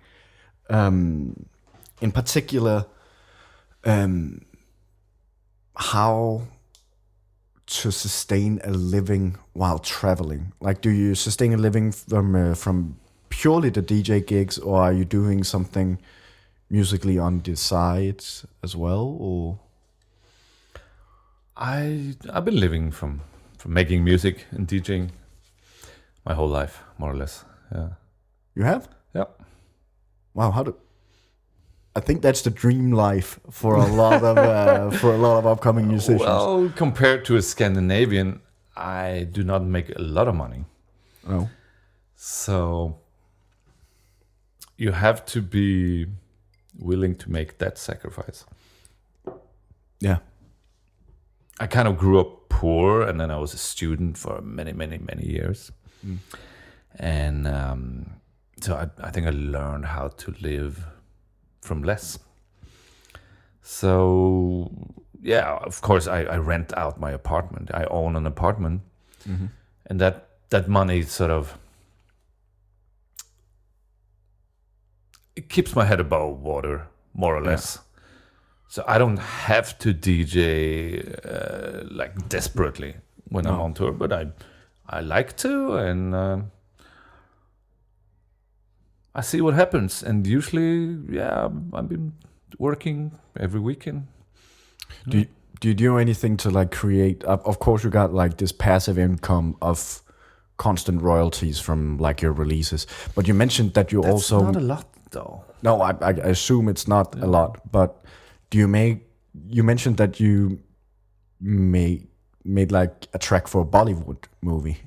in particular, how to sustain a living while traveling. Like, do you sustain a living from purely the DJ gigs, or are you doing something musically on the side as well? Or I've been living from making music and DJing my whole life, more or less. Yeah. You have? Yeah. Wow. I think that's the dream life for a lot of upcoming musicians. Well, compared to a Scandinavian, I do not make a lot of money. Oh. So you have to be willing to make that sacrifice. Yeah. I kind of grew up poor, and then I was a student for many, many, many years. And so I think I learned how to live from less. So, yeah, of course, I rent out my apartment. I own an apartment. And that money sort of, it keeps my head above water, more or less. So I don't have to DJ like desperately when I'm on tour, but I like to, and I see what happens. And usually, yeah, I've been working every weekend. Do you do anything to like create? Of course, you got like this passive income of constant royalties from like your releases, but you mentioned that you That's not a lot, though. No, I assume it's not a lot, but. Do you mentioned that you made like a track for a Bollywood movie.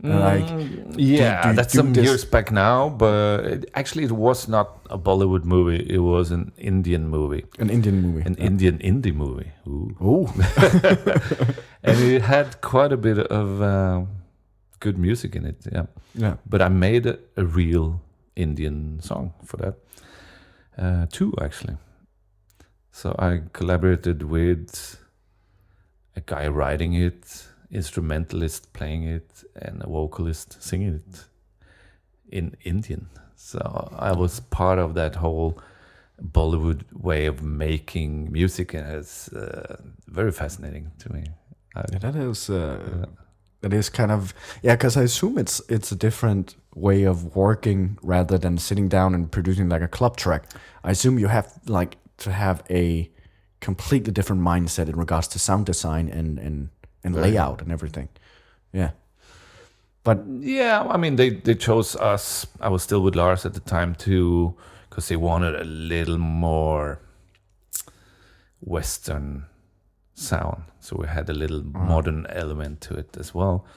That's some years back now, but it was not a Bollywood movie. It was an Indian movie. An Indian movie. Indian indie movie. Ooh. And it had quite a bit of good music in it, Yeah. But I made a real Indian song for that. 2, actually. So I collaborated with a guy writing it, instrumentalist playing it, and a vocalist singing it in Indian. So I was part of that whole Bollywood way of making music, and it's very fascinating to me. That is kind of, because I assume it's a different way of working rather than sitting down and producing like a club track. I assume you have like to have a completely different mindset in regards to sound design and layout and everything. Yeah. But yeah, I mean, they chose us. I was still with Lars at the time too, because they wanted a little more Western sound. So we had a little modern element to it as well,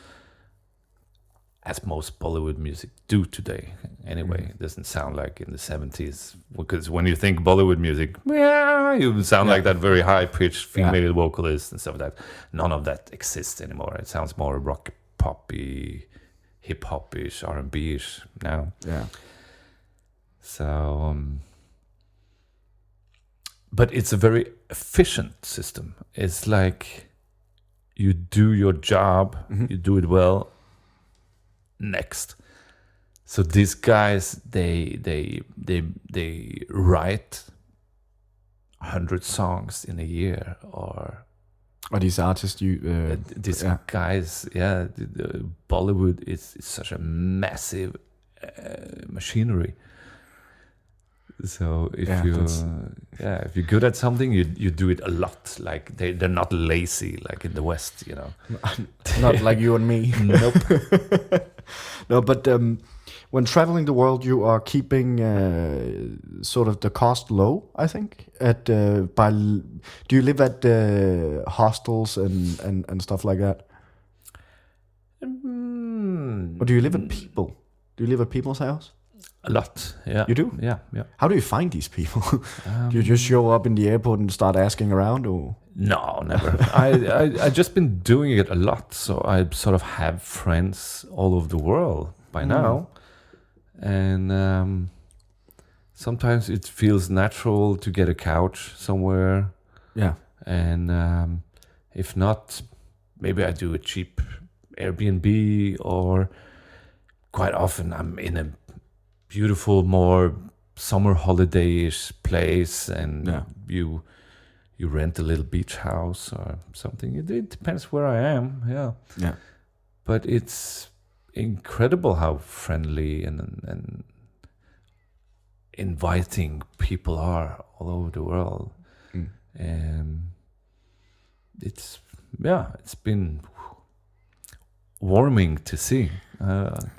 as most Bollywood music do today. Anyway, it doesn't sound like in the 70s, because when you think Bollywood music, yeah, you sound like that very high-pitched female vocalist and stuff like that. None of that exists anymore. It sounds more rock, poppy, hip-hop-ish, R&B-ish now. Yeah. So, but it's a very efficient system. It's like you do your job, you do it well. Next, so these guys they write 100 songs in a year, or these artists these guys, the Bollywood is such a massive machinery. So if if you're good at something, you do it a lot. Like they're not lazy like in the West, you know. Not like you and me. Nope. No, but when traveling the world, you are keeping sort of the cost low, I think. Do you live at hostels and stuff like that? Or do you live at people? Do you live at people's house? A lot, yeah. You do? Yeah. How do you find these people? Do you just show up in the airport and start asking around, or? No, never. I just been doing it a lot, so I sort of have friends all over the world by now, and sometimes it feels natural to get a couch somewhere. Yeah, and if not, maybe I do a cheap Airbnb, or quite often I'm in a beautiful, more summer holiday-ish place, and you rent a little beach house or something. It depends where I am. Yeah. But it's incredible how friendly and inviting people are all over the world. And it's been warming to see.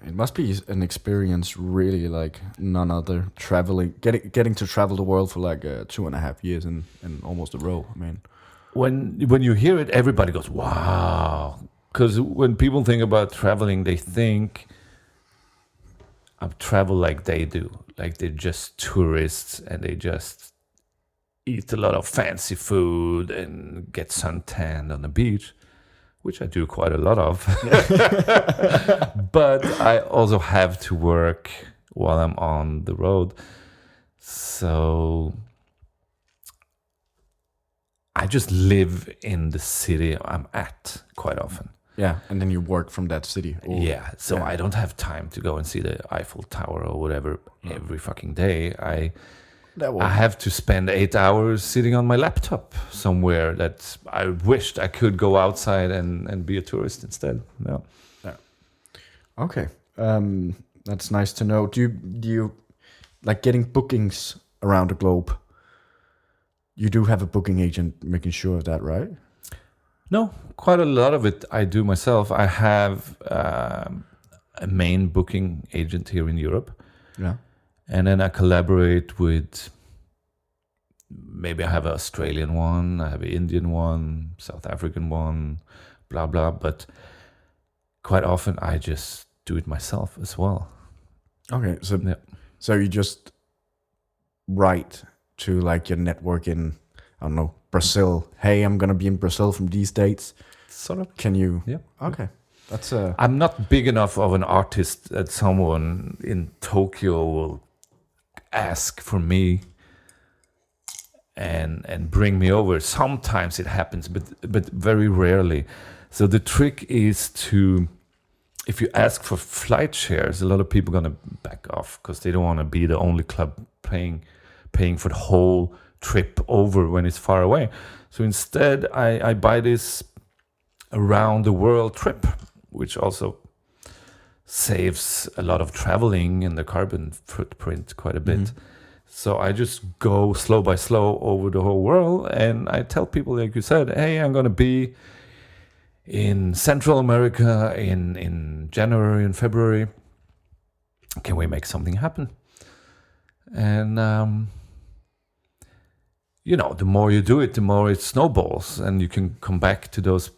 It must be an experience really like none other, traveling, getting to travel the world for like 2.5 years in almost a row. I mean, when you hear it, everybody goes, wow. Because when people think about traveling, they think of travel like they do. Like they're just tourists and they just eat a lot of fancy food and get suntanned on the beach, which I do quite a lot of. But I also have to work while I'm on the road. So I just live in the city I'm at quite often. Yeah, and then you work from that city. So I don't have time to go and see the Eiffel Tower or whatever every fucking day. I have to spend 8 hours sitting on my laptop somewhere that I wished I could go outside and be a tourist instead. Yeah. Okay. That's nice to know. Do you like getting bookings around the globe? You do have a booking agent making sure of that, right? No, quite a lot of it I do myself. I have a main booking agent here in Europe. Yeah. And then I collaborate with, maybe I have an Australian one, I have an Indian one, South African one, blah, blah. But quite often I just do it myself as well. Okay, so you just write to like your network in, I don't know, Brazil. Hey, I'm going to be in Brazil from these dates. Sort of. Can you? Yeah. Okay. That's I'm not big enough of an artist that someone in Tokyo will ask for me and bring me over. Sometimes it happens, but very rarely. So the trick is to, if you ask for flight shares, a lot of people are gonna back off because they don't want to be the only club paying for the whole trip over when it's far away. So instead, I buy this around the world trip, which also saves a lot of traveling and the carbon footprint quite a bit. Mm-hmm. So I just go slow by slow over the whole world, and I tell people, like you said, hey, I'm going to be in Central America in January and February. Can we make something happen? And the more you do it, the more it snowballs, and you can come back to those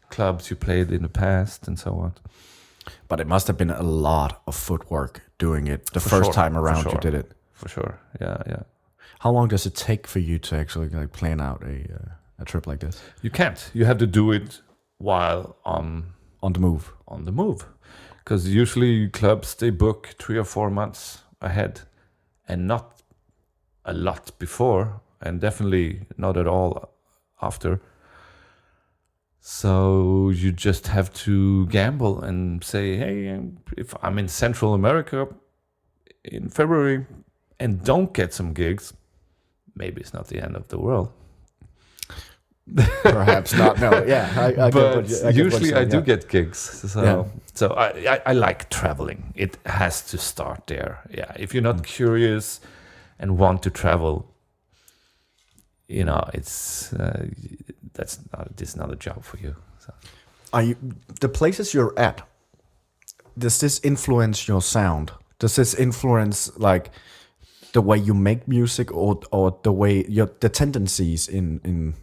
clubs you played in the past and so on. But it must have been a lot of footwork doing it the first time around you did it. For sure, yeah. How long does it take for you to actually plan out a trip like this? You can't. You have to do it while on the move. On the move, because usually clubs, they book 3 or 4 months ahead, and not a lot before, and definitely not at all after. So you just have to gamble and say, hey, if I'm in Central America in February and don't get some gigs, maybe it's not the end of the world. Perhaps not. No, yeah. I usually I do get gigs. So I like traveling. It has to start there. Yeah. If you're not curious and want to travel, it's this is not a job for you. So. Are you the places you're at? Does this influence your sound? Does this influence like the way you make music, or the way the tendencies in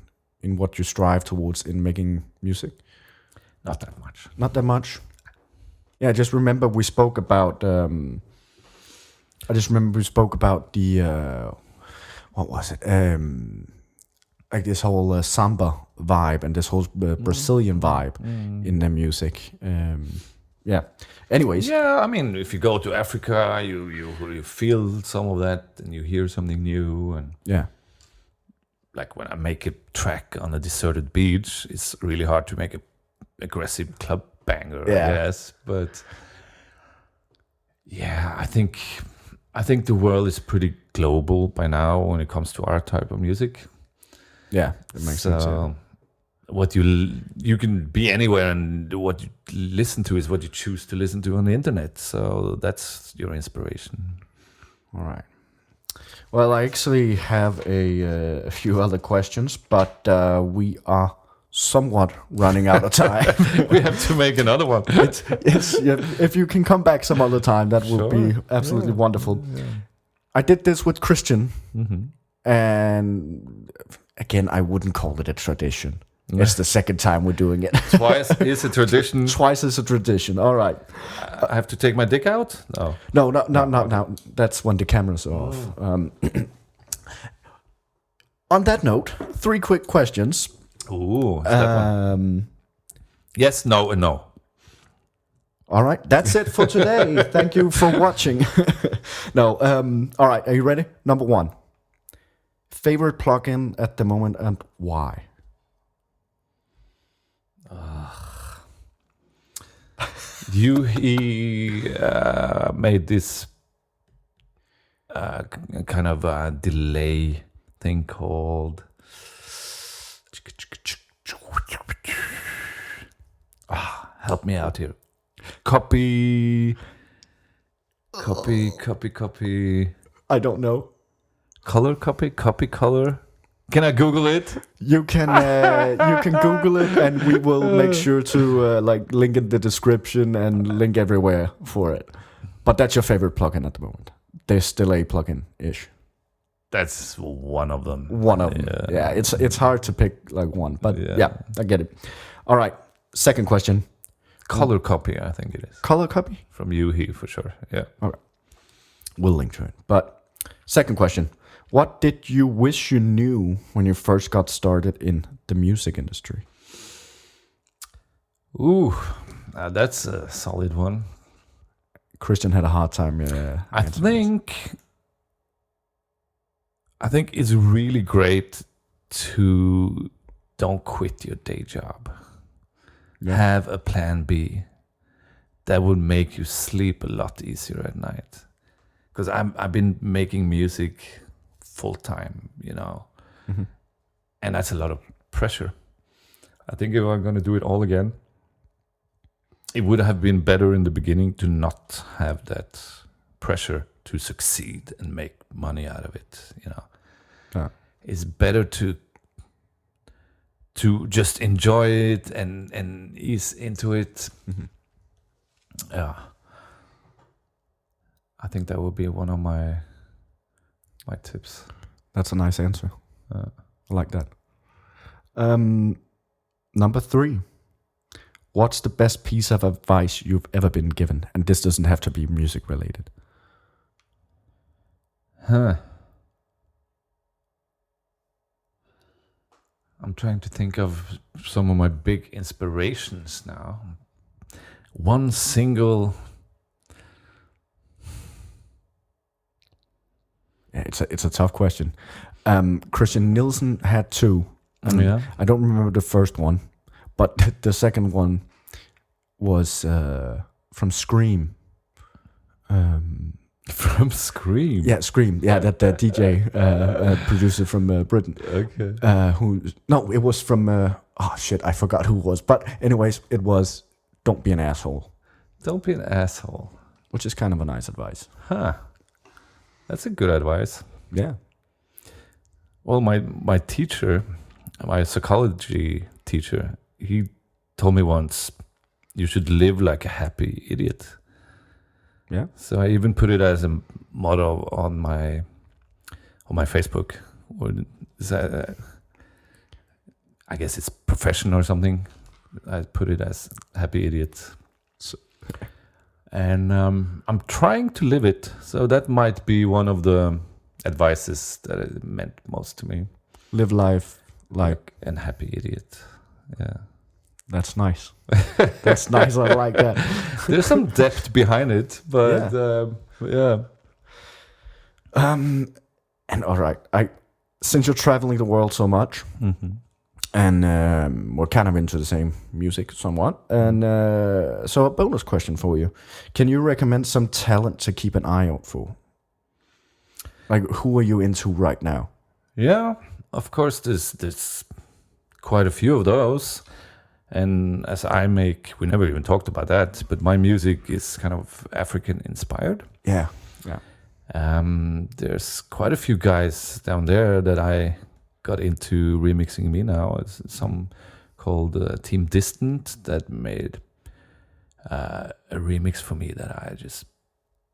what you strive towards in making music? Not that much. Not that much. Yeah, I just remember we spoke about. The what was it? Like this whole samba vibe and this whole Brazilian vibe in the music. Yeah. Anyways. Yeah, I mean, if you go to Africa, you feel some of that, and you hear something new, and yeah. Like when I make a track on a deserted beach, it's really hard to make a aggressive club banger, I guess. But yeah, I think the world is pretty global by now when it comes to our type of music. Yeah, it makes sense. Yeah. What you can be anywhere, and what you listen to is what you choose to listen to on the internet. So that's your inspiration. All right. Well, I actually have a few other questions, but we are somewhat running out of time. We have to make another one. If you can come back some other time, that would be absolutely wonderful. Yeah. I did this with Christian, and again, I wouldn't call it a tradition. It's the second time we're doing it. Twice is a tradition. Twice is a tradition. All right. I have to take my dick out? No. No. That's when the cameras are off. On that note, 3 quick questions. Ooh. Yes, no, and no. All right. That's it for today. Thank you for watching. No. All right. Are you ready? Number 1. Favorite plugin at the moment, and why? He made this kind of a delay thing called help me out here. Copy. I don't know. Copy color. Can I Google it? You can Google it, and we will make sure to link in the description and link everywhere for it. But that's your favorite plugin at the moment. There's delay plugin-ish. That's one of them. One of them. Yeah, it's hard to pick like one, but yeah, I get it. All right, second question. Color copy, I think it is. Color copy? From Yuhi, for sure, yeah. All right. We'll link to it. But second question. What did you wish you knew when you first got started in the music industry? Ooh, that's a solid one. Christian had a hard time. I think it's really great to don't quit your day job. Yeah. Have a plan B. That would make you sleep a lot easier at night. Because I've been making music full time, and that's a lot of pressure. I think if I'm going to do it all again, it would have been better in the beginning to not have that pressure to succeed and make money out of it. It's better to to just enjoy it and ease into it. Yeah, I think that would be one of my tips. That's a nice answer. I like that. Number 3. What's the best piece of advice you've ever been given? And this doesn't have to be music related. I'm trying to think of some of my big inspirations now. One single... Yeah, it's a tough question. Christian Nielsen had 2. I don't remember the first one, but the second one was from Scream. From Scream? Yeah, Scream. Yeah, that DJ producer from Britain. Okay. It was from... I forgot who it was. But anyways, it was Don't Be an Asshole. Don't be an asshole. Which is kind of a nice advice. That's a good advice. Yeah. Well, my teacher, my psychology teacher, he told me once, you should live like a happy idiot. Yeah. So I even put it as a motto on my Facebook. I guess it's profession or something. I put it as happy idiot. And I'm trying to live it. So that might be one of the advices that it meant most to me. Live life like an happy idiot. Yeah. That's nice. That's nice. I like that. There's some depth behind it, but yeah. And all right, since you're traveling the world so much, and we're kind of into the same music somewhat, and so a bonus question for you: can you recommend some talent to keep an eye out for? Like, who are you into right now? Yeah, of course. There's quite a few of those. And as we never even talked about that, but my music is kind of African inspired. Yeah. There's quite a few guys down there that I got into remixing me now. It's some called Team Distant that made a remix for me that I just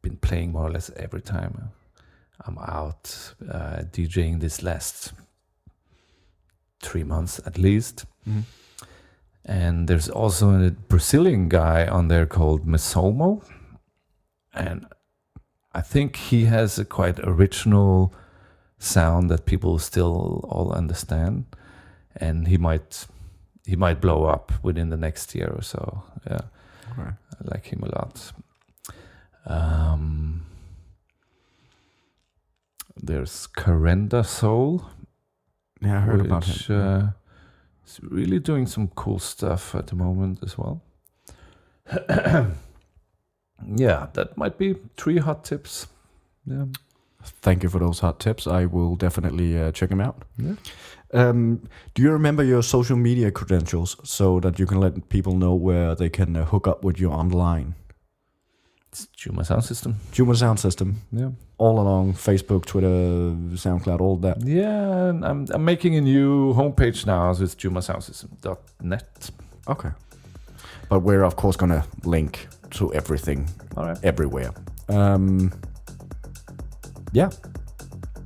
been playing more or less every time I'm out DJing this last 3 months at least. And there's also a Brazilian guy on there called Mesomo. And I think he has a quite original sound that people still all understand. And he might blow up within the next year or so. Yeah. Okay. I like him a lot. There's Carenda Soul. Yeah, I heard about him. He's really doing some cool stuff at the moment as well. Yeah, that might be 3 hot tips. Yeah. Thank you for those hot tips. I will definitely check them out. Yeah. Do you remember your social media credentials so that you can let people know where they can hook up with you online? It's Djuma Soundsystem. Djuma Soundsystem. Yeah. All along Facebook, Twitter, SoundCloud, all that. Yeah, and I'm making a new homepage now, so it's djumasoundsystem.net. Okay. But we're of course gonna link to everything, everywhere. Yeah,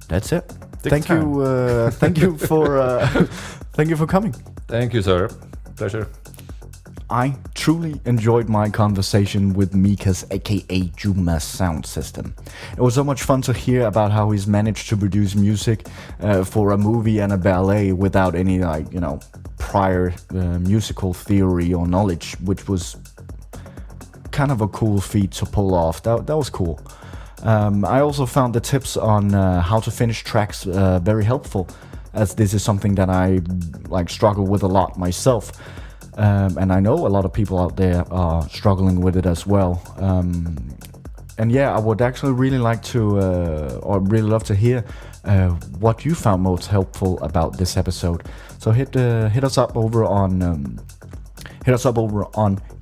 that's it. Thank you for coming. Thank you, sir. Pleasure. I truly enjoyed my conversation with Mikas, aka Djuma Soundsystem. It was so much fun to hear about how he's managed to produce music for a movie and a ballet without any prior musical theory or knowledge, which was kind of a cool feat to pull off. That was cool. I also found the tips on how to finish tracks very helpful, as this is something that I struggle with a lot myself. And I know a lot of people out there are struggling with it as well. And yeah, I would actually really like to, or really love to hear what you found most helpful about this episode. So hit us up over on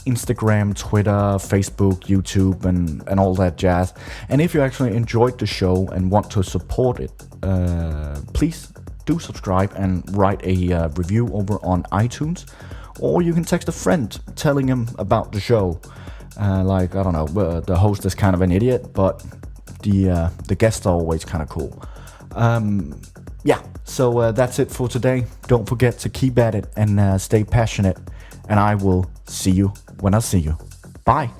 Instagram, Twitter, Facebook, YouTube, and all that jazz. And if you actually enjoyed the show and want to support it, please do subscribe and write a review over on iTunes. Or you can text a friend telling him about the show. Like, I don't know, the host is kind of an idiot, but the guests are always kind of cool. Yeah, so that's it for today. Don't forget to keep at it and stay passionate. And I will see you when I see you. Bye.